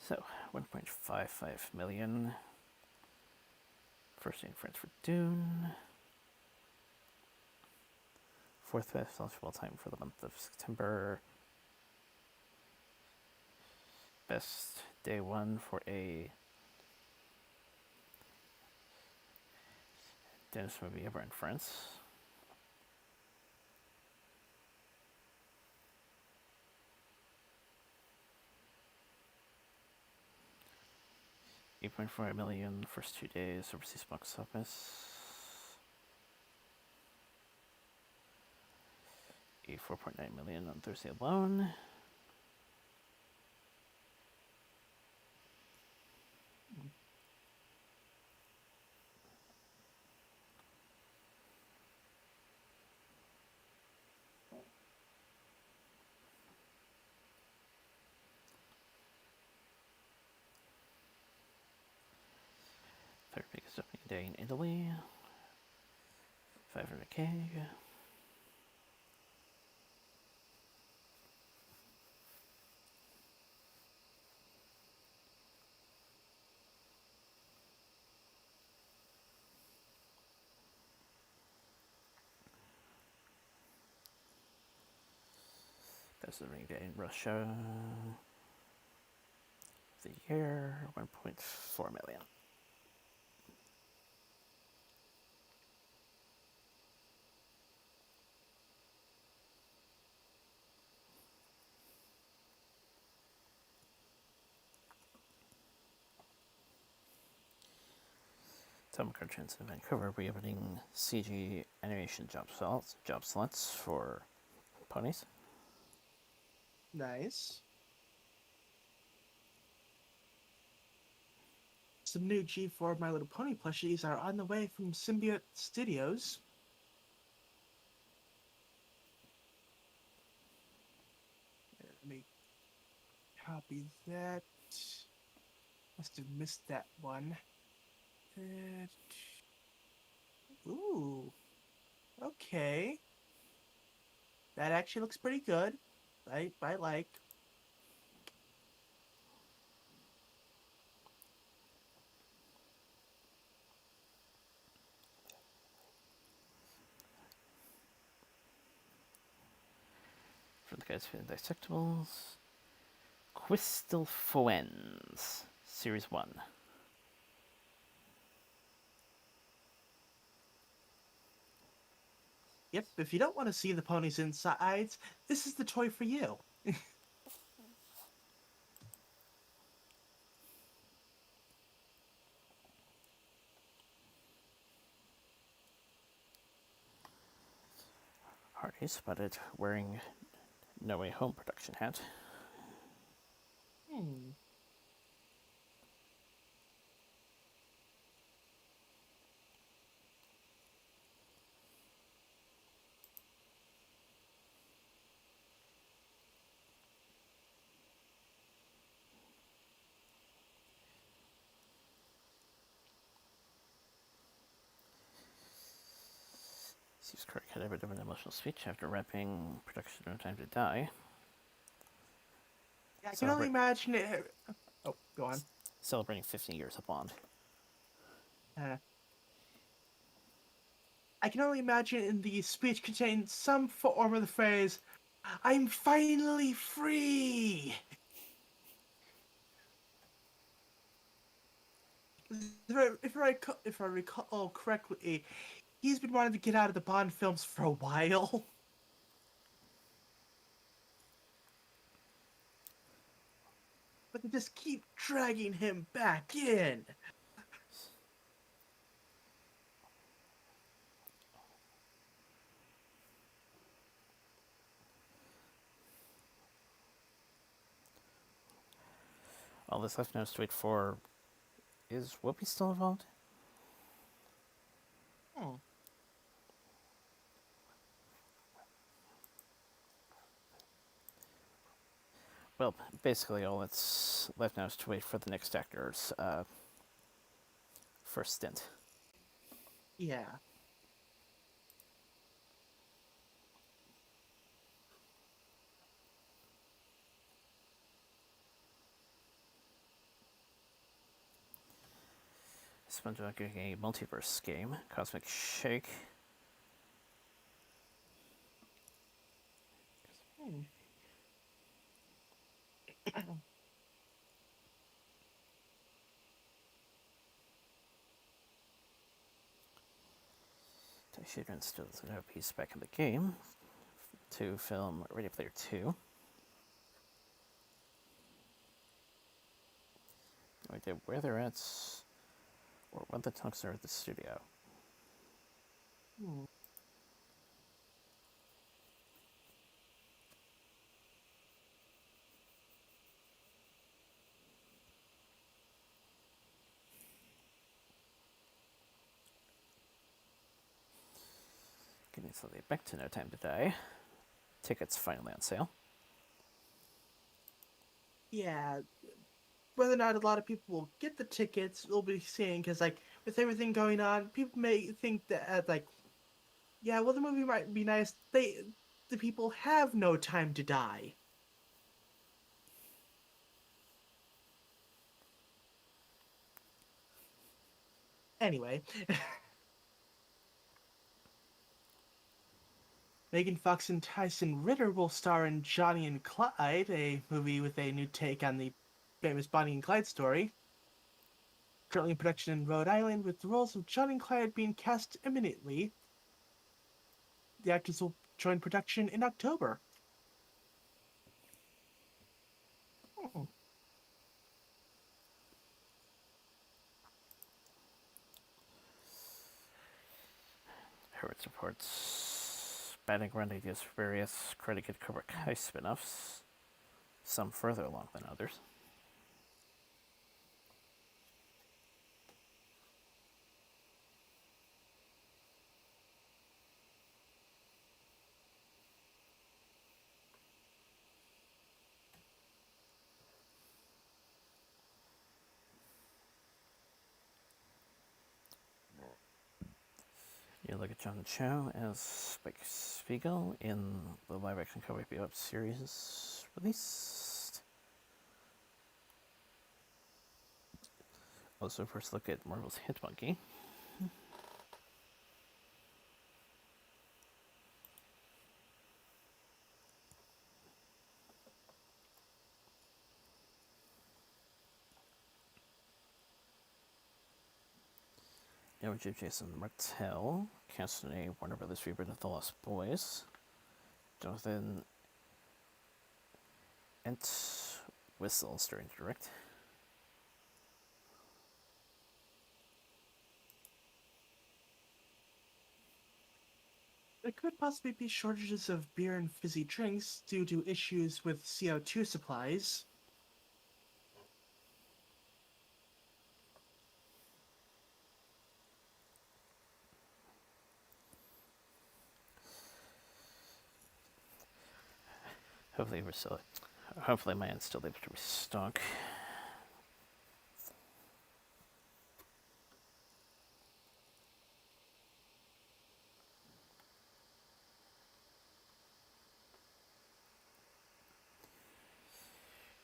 So, 1.55 million. First day in France for Dune. Fourth best launch of all time for the month of September. Best day one for a Danish movie ever in France. 8.4 million first 2 days overseas box office. 84.9 million on Thursday alone. Third biggest opening day in Italy. 500K. That's the ring day in Russia. The year 1.4 million. Tom Cartoons in Vancouver reopening CG animation job slots for ponies. Nice. Some new G4 My Little Pony plushies are on the way from Symbiote Studios. Let me copy that. Must have missed that one. Ooh. Okay. That actually looks pretty good. I like. For the guys feeling dissectables. Quistelfoens, Series 1. Yep, if you don't want to see the pony's insides, this is the toy for you. Hardy spotted wearing No Way Home production hat. Hmm. Steve Kirk had a bit of an emotional speech after wrapping production No Time to Die. Yeah, I can only imagine it. Oh, go on. Celebrating 15 years of Bond. I can only imagine the speech contained some form of the phrase, "I'm finally free." If I recall correctly, he's been wanting to get out of the Bond films for a while. But they just keep dragging him back in. All this left now is to wait for. Is Whoopi still involved? Hmm. Well, basically, all that's left now is to wait for the next actor's first stint. Yeah. SpongeBob doing a multiverse game, Cosmic Shake. Hmm. Shooter still doesn't have a piece back in the game to film Ready Player 2. No idea where they're at or what the talks are at the studio. Hmm. Getting slowly back to No Time to Die. Tickets finally on sale. Yeah, whether or not a lot of people will get the tickets, we'll be seeing, because, like, with everything going on, people may think that, like, yeah, well, the movie might be nice. The people have no time to die. Anyway, Megan Fox and Tyson Ritter will star in Johnny and Clyde, a movie with a new take on the famous Bonnie and Clyde story. Currently in production in Rhode Island, with the roles of Johnny and Clyde being cast imminently. The actors will join production in October. Hmm. Hurwitz reports batting around ideas for various credited Cobra Kai spin offs, some further along than others. You look at John Cho as Spike Spiegel in the live action Cowboy Bebop series released. Also, first look at Marvel's Hit Monkey. Now, Jason Martell cast in a Warner Brothers reboot of The Lost Boys. Jonathan Entwistle starring to direct. There could possibly be shortages of beer and fizzy drinks due to issues with CO2 supplies. Hopefully my end's still able to restock.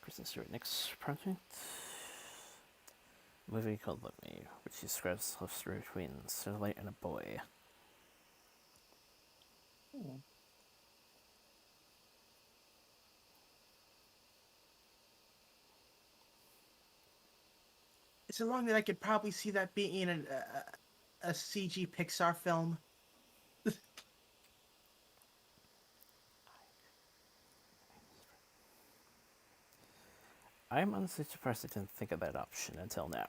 Kristen Stewart next project. A movie called Love Me, which describes the love story between Starlight and a boy. Hmm. It's so long that I could probably see that being in a CG Pixar film. I'm honestly surprised I didn't think of that option until now.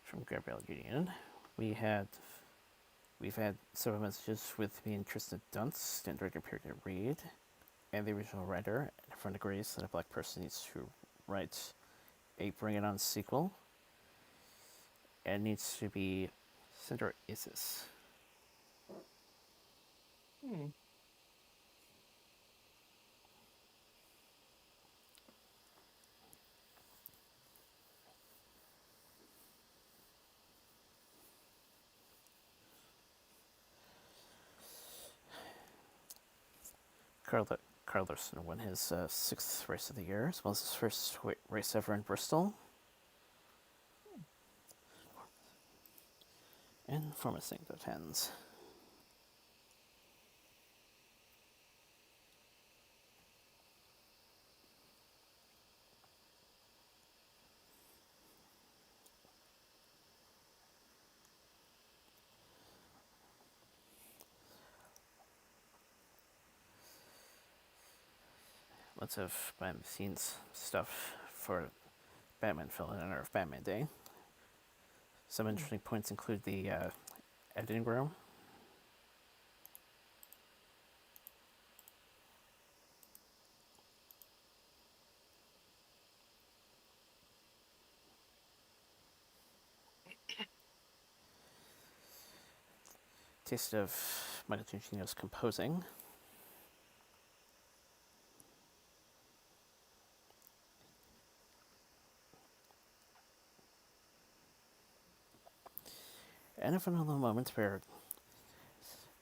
From Gabrielle Union, we've had several messages with me and Tristan Dunst and director Peter Reed, and the original writer, and everyone agrees that a black person needs to write a Bring It On sequel, and needs to be Cinder Isis. Hmm. Carlson won his sixth race of the year, as well as his first race ever in Bristol. And promising that ends. lots of behind the scenes stuff for Batman film in honor of Batman Day. Some interesting points include the editing room. Taste of Michael Giacchino's composing. And a fun little moment where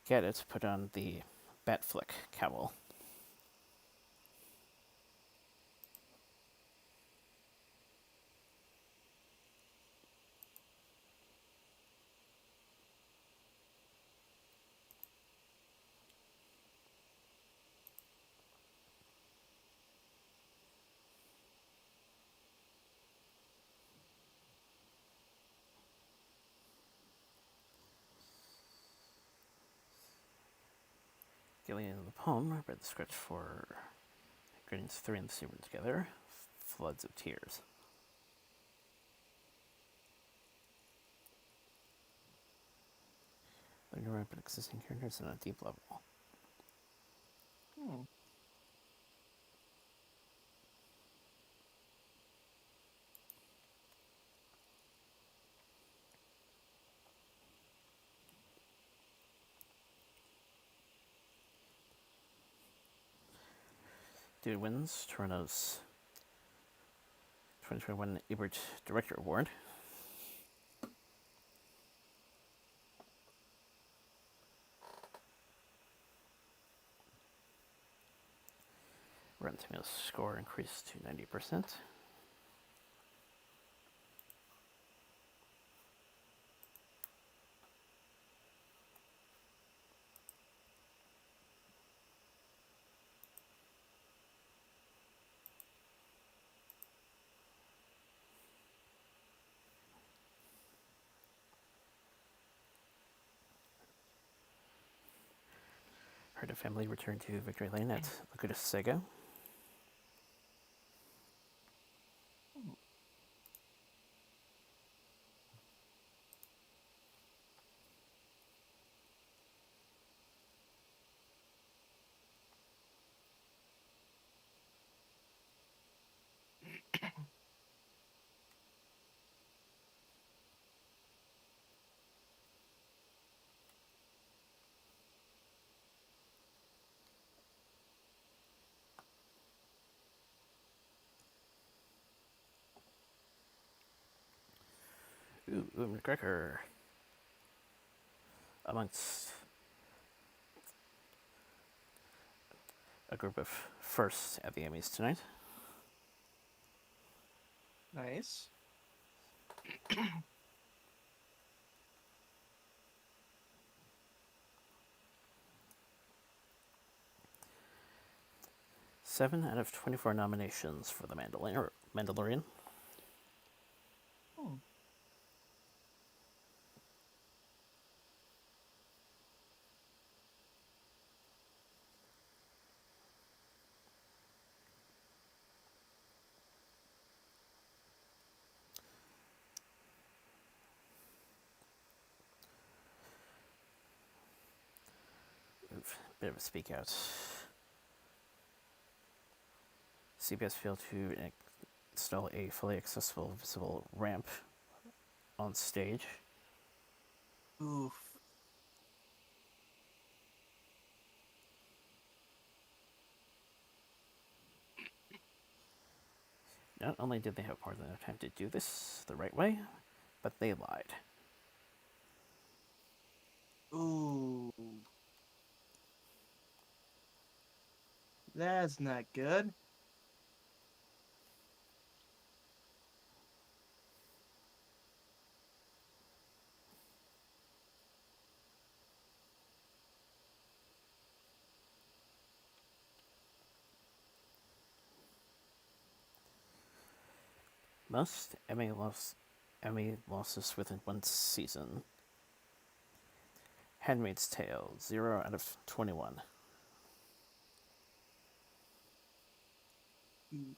Get put on the Batflick cowl. Gillian in the poem read the script for Greetings 3 and the Sea together. Floods of tears. Learning to write existing characters on a deep level. Hmm. Dude wins Toronto's 2021 Ebert Director Award. Rotten Tomatoes score increased to 90%. Heard a family returned to Victory Lane at Laguna Seca. Ooh, McGregor amongst a group of firsts at the Emmys tonight. Nice. Seven out of 24 nominations for the Mandalorian. Hmm. Bit of a speak out. CBS failed to install a fully accessible visible ramp on stage. Oof. Not only did they have more than enough time to do this the right way, but they lied. Ooh. That's not good. Most Emmy losses within one season. Handmaid's Tale, 0 out of 21. Mm.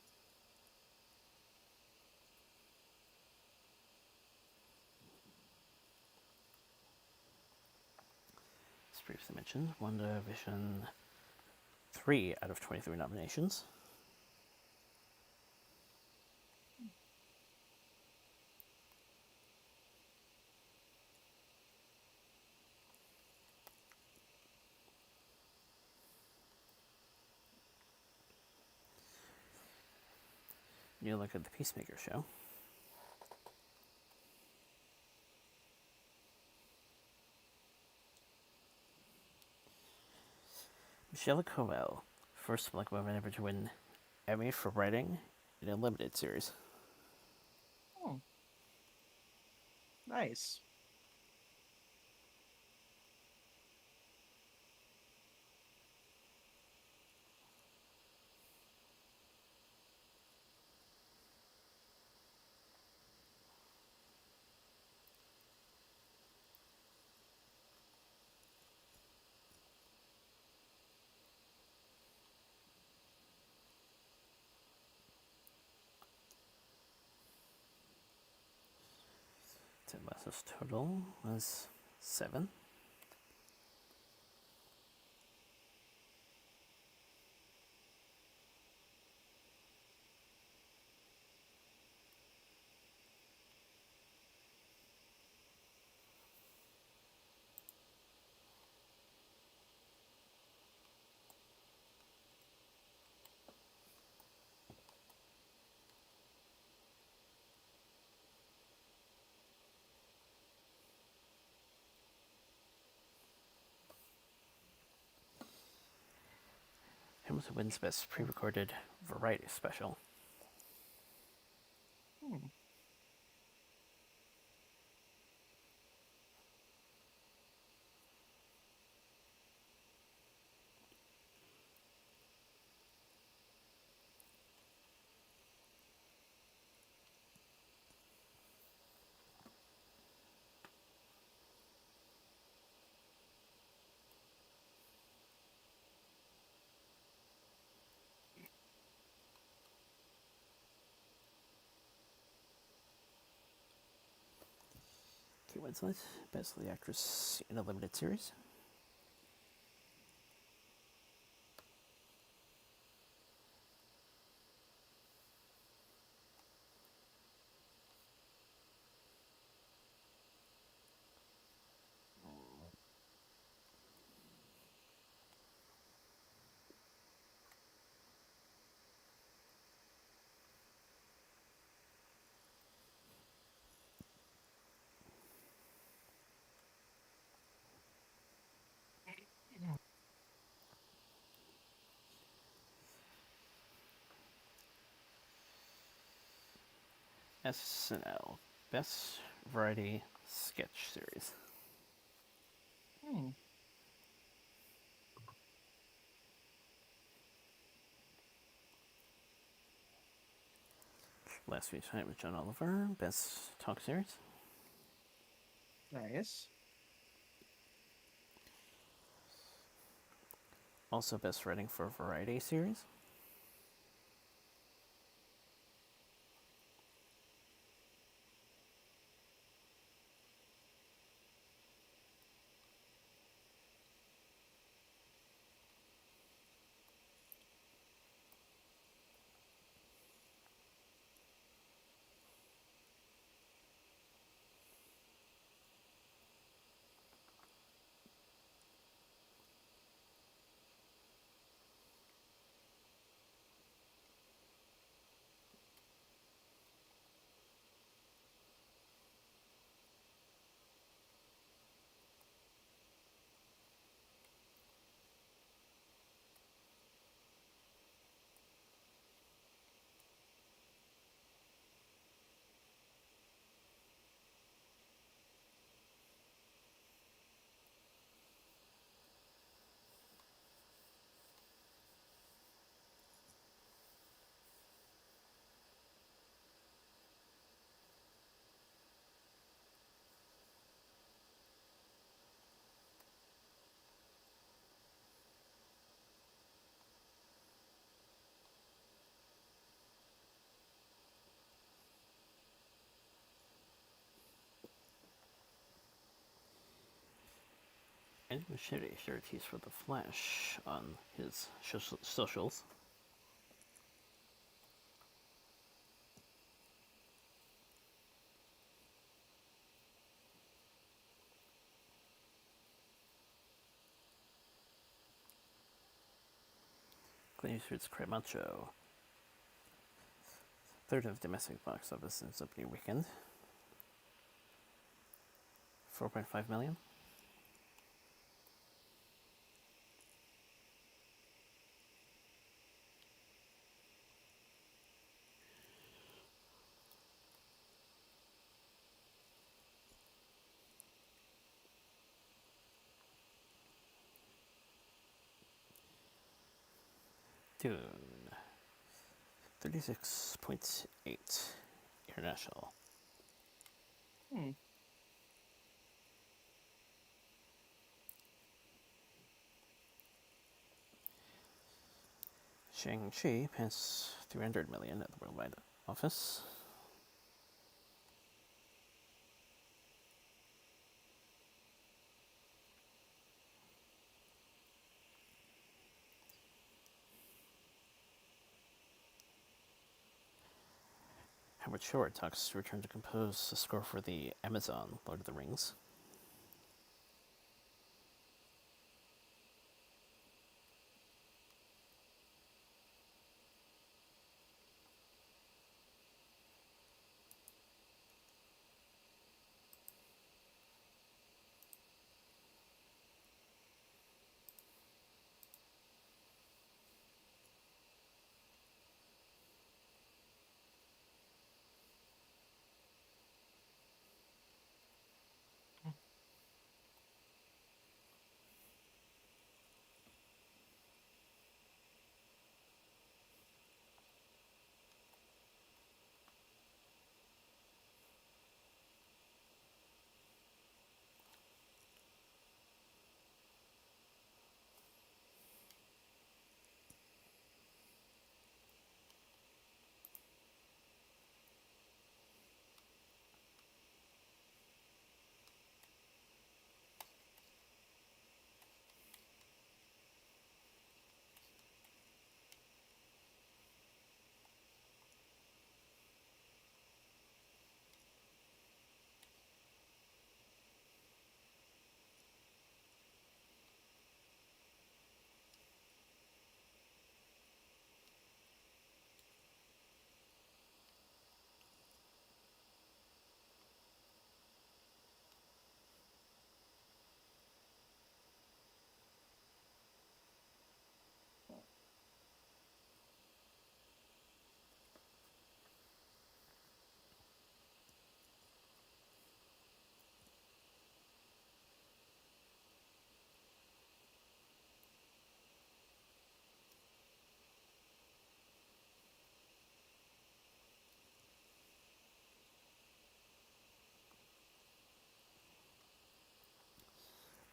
As previously mentioned, WandaVision 3 out of 23 nominations. You look at the Peacemaker show. Michelle Coel, first black woman ever to win Emmy for writing in a limited series. Oh, nice. Ted Lasso's total was 7. Hamilton wins Best Pre-Recorded Variety Special. Hmm. Kate Winslet, Best Lead Actress in a Limited Series. SNL, Best Variety Sketch Series. Hmm. Last Week's Night with John Oliver, Best Talk Series. Nice. Also Best Writing for Variety Series. Worldwide shared a shared tease for The Flash on his socials. Clint Eastwood's Cremacho, third of domestic box office since opening weekend. 4.5 million. Dune, 36.8 international. Hmm. Shang-Chi passed 300 million at the worldwide office. Howard Shore talks to return to compose a score for the Amazon Lord of the Rings.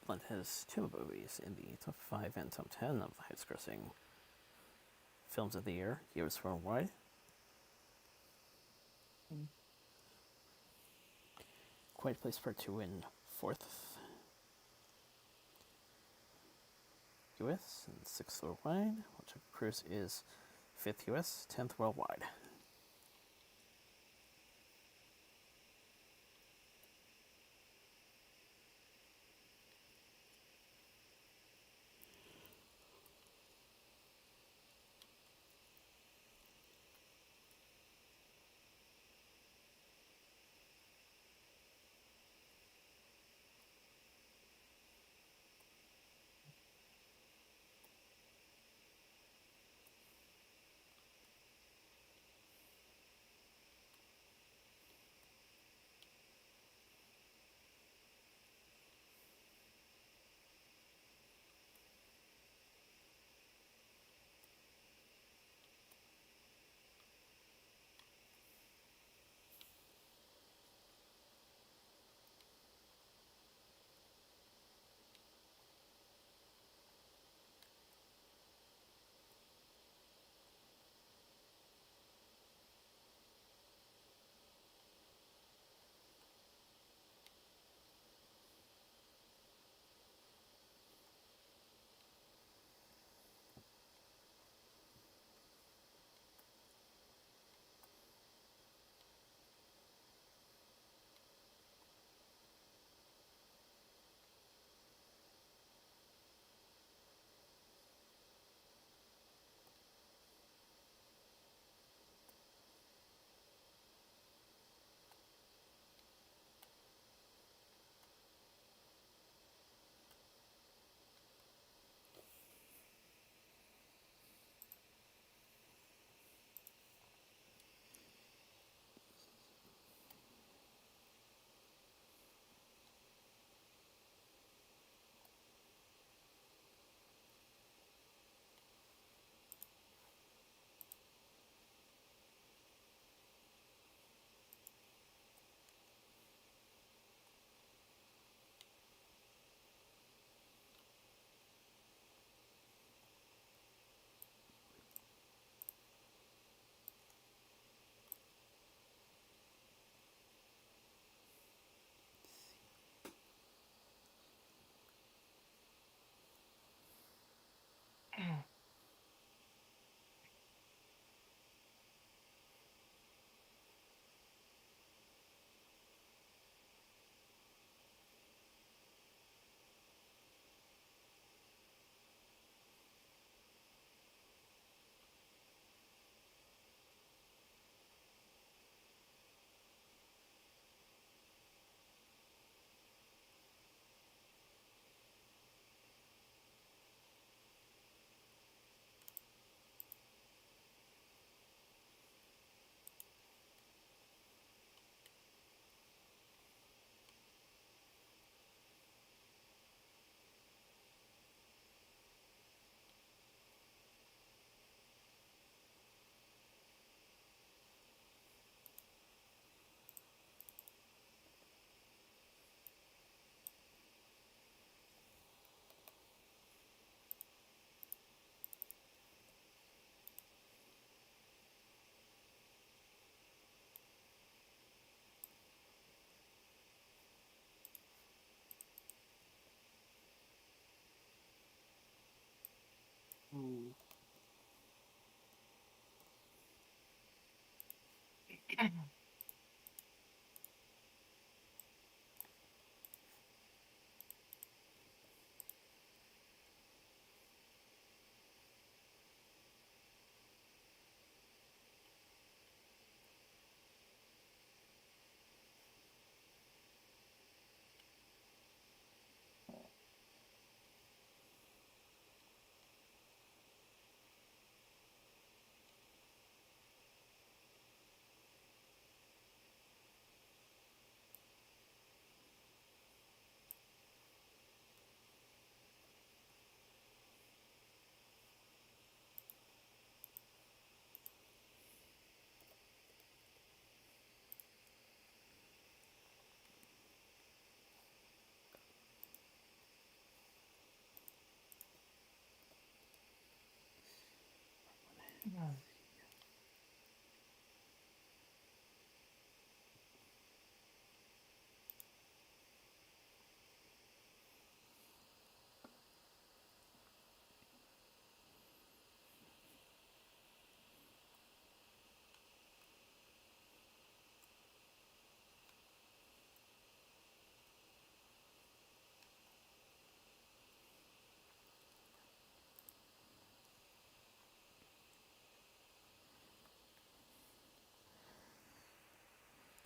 Blunt has two movies in the top 5 and top 10 of the highest grossing films of the year, US worldwide. Hmm. Quiet Place Part 2 in 4th US and 6th worldwide, while Jungle Cruise is 5th US, 10th worldwide.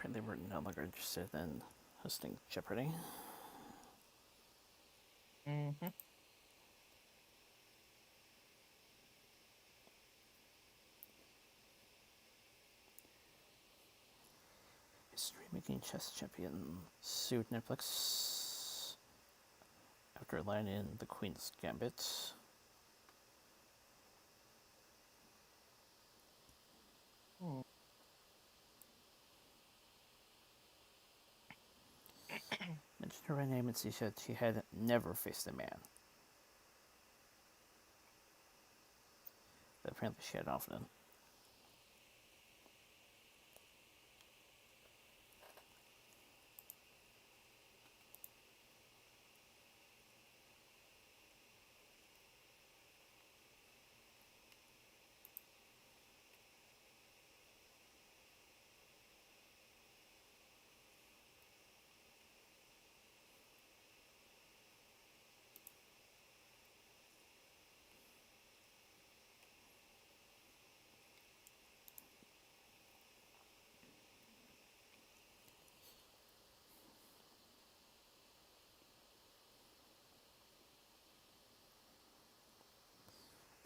Apparently, we're no longer interested in hosting Jeopardy. Mm-hmm. History making chess champion sued Netflix after letting in the Queen's Gambit. Mm. Mentioned her by name and she said she had never faced a man. But apparently she had often.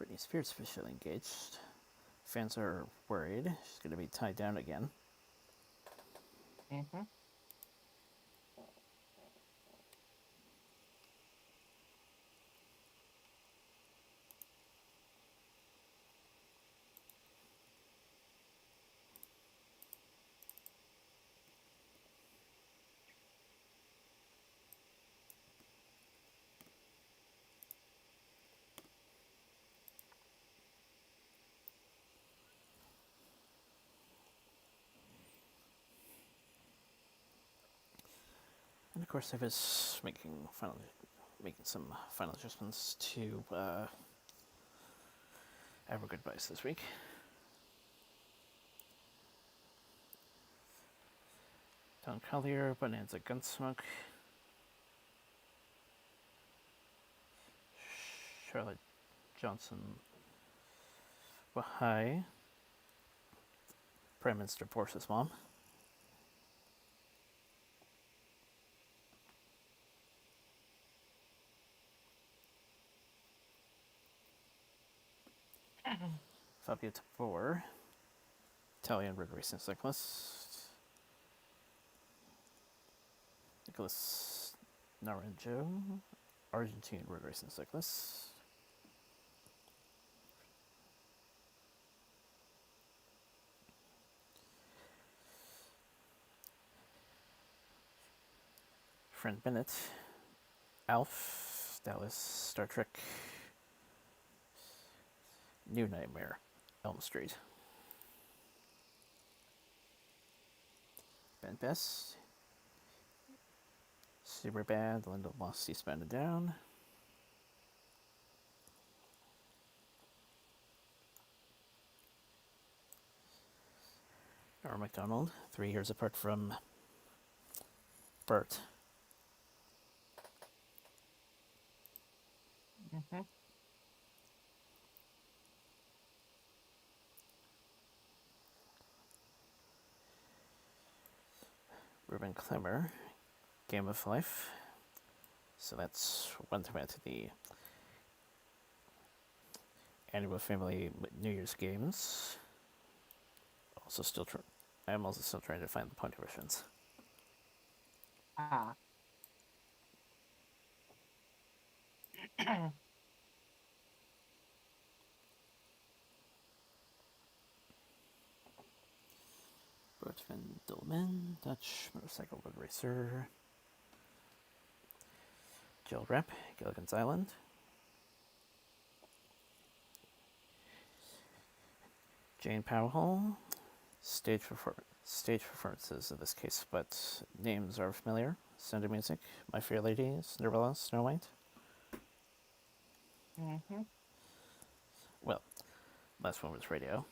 Britney Spears officially engaged. Fans are worried she's going to be tied down again. Mm-hmm. And of course, I was making some final adjustments to our goodbyes this week. Don Collier, Bonanza Gunsmoke, Charlotte Johnson, Wahai, Prime Minister Porsche's mom, Fabio Tavor, Italian road racing cyclist, Nicholas Naranjo, Argentine road racing cyclist, Friend Bennett, Alf, Dallas, Star Trek, New Nightmare, Elm Street, Ben Best, Super Bad, Linda Lost Eastbound and Down, Norm MacDonald, 3 years apart from Bert. Mm-hmm. Ruben Klemmer, Game of Life. So that's one time to the annual family New Year's games. Also, I'm also still trying to find the pony versions. Ah. Bert van Dolman, Dutch motorcycle road racer. Jill Rep, Gilligan's Island. Jane Powell, stage performances in this case, but names are familiar. Sound of Music, My Fair Lady, Cinderella, Snow White. Mm-hmm. Well, last one was radio.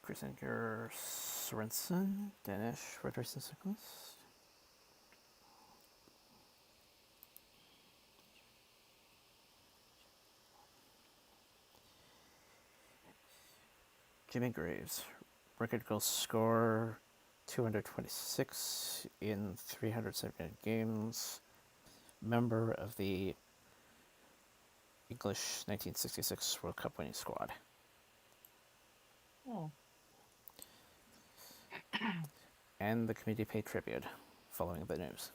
Christinger Sorensen, Danish road racing cyclist. Jimmy Graves, record goal score 226 in 378 games. Member of the English 1966 World Cup winning squad. Oh. And the committee paid tribute following the news.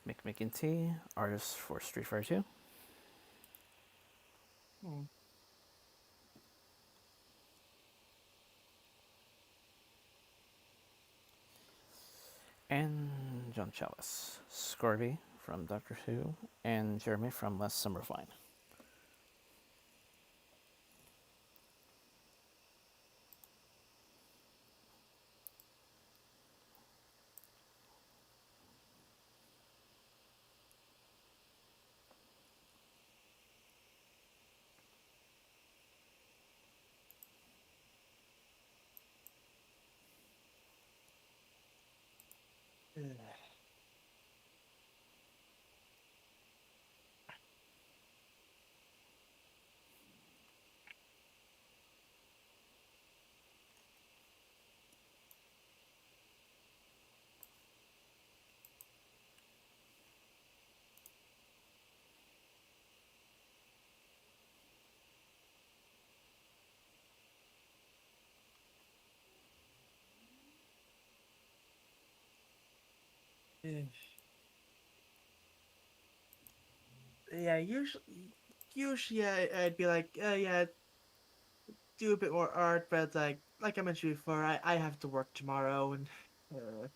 Mick McGinty, artist for Street Fighter 2. Hmm. And John Chalice, Scorby from Doctor Who, and Jeremy from Last Summer of Wine. Yeah, usually I'd be like, yeah, do a bit more art, but like I mentioned before, I have to work tomorrow, and uh,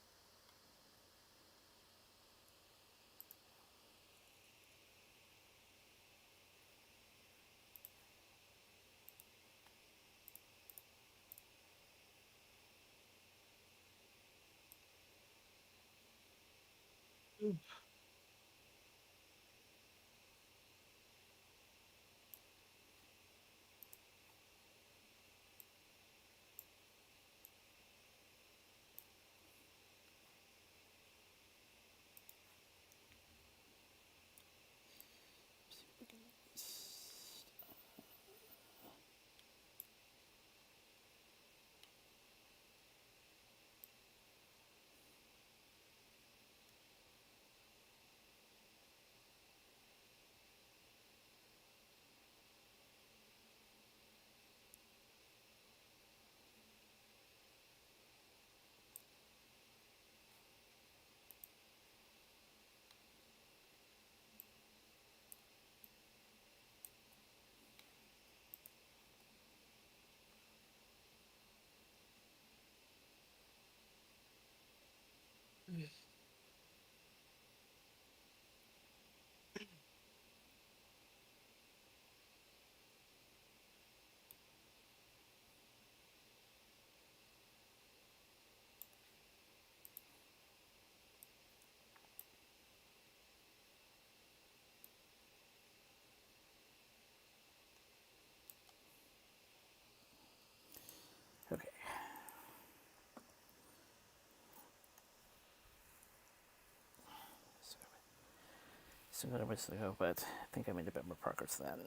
still got a ways to go, but I think I made a bit more progress than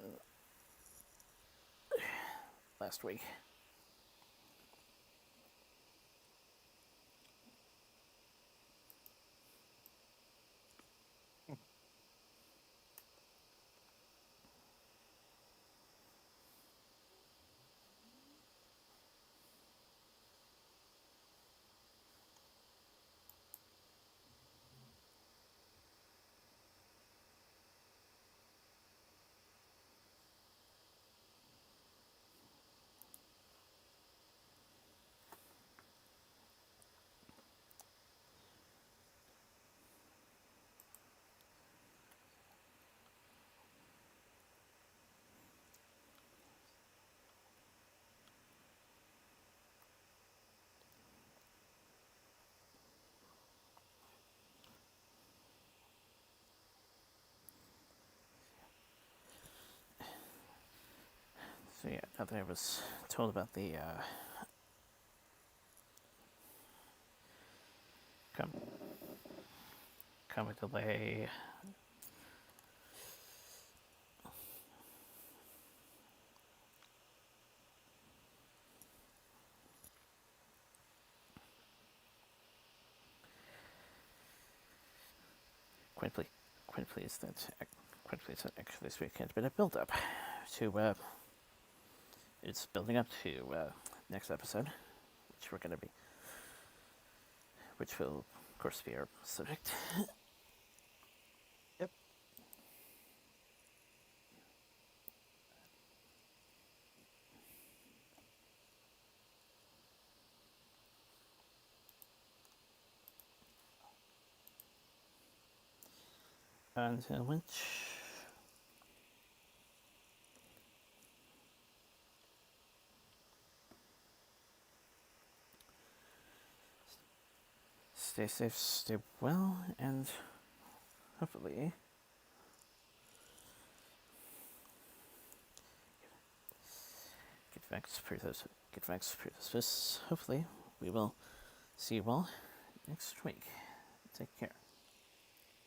last week. So yeah, now that I was told about the com- comic delay, quite ple- quite pleased that actually this week had been a build up to it's building up to next episode, which we're going to be, which will of course be our subject. Yep. Until which stay safe, stay well, and hopefully get vaccinated. Hopefully we will see you all next week. Take care.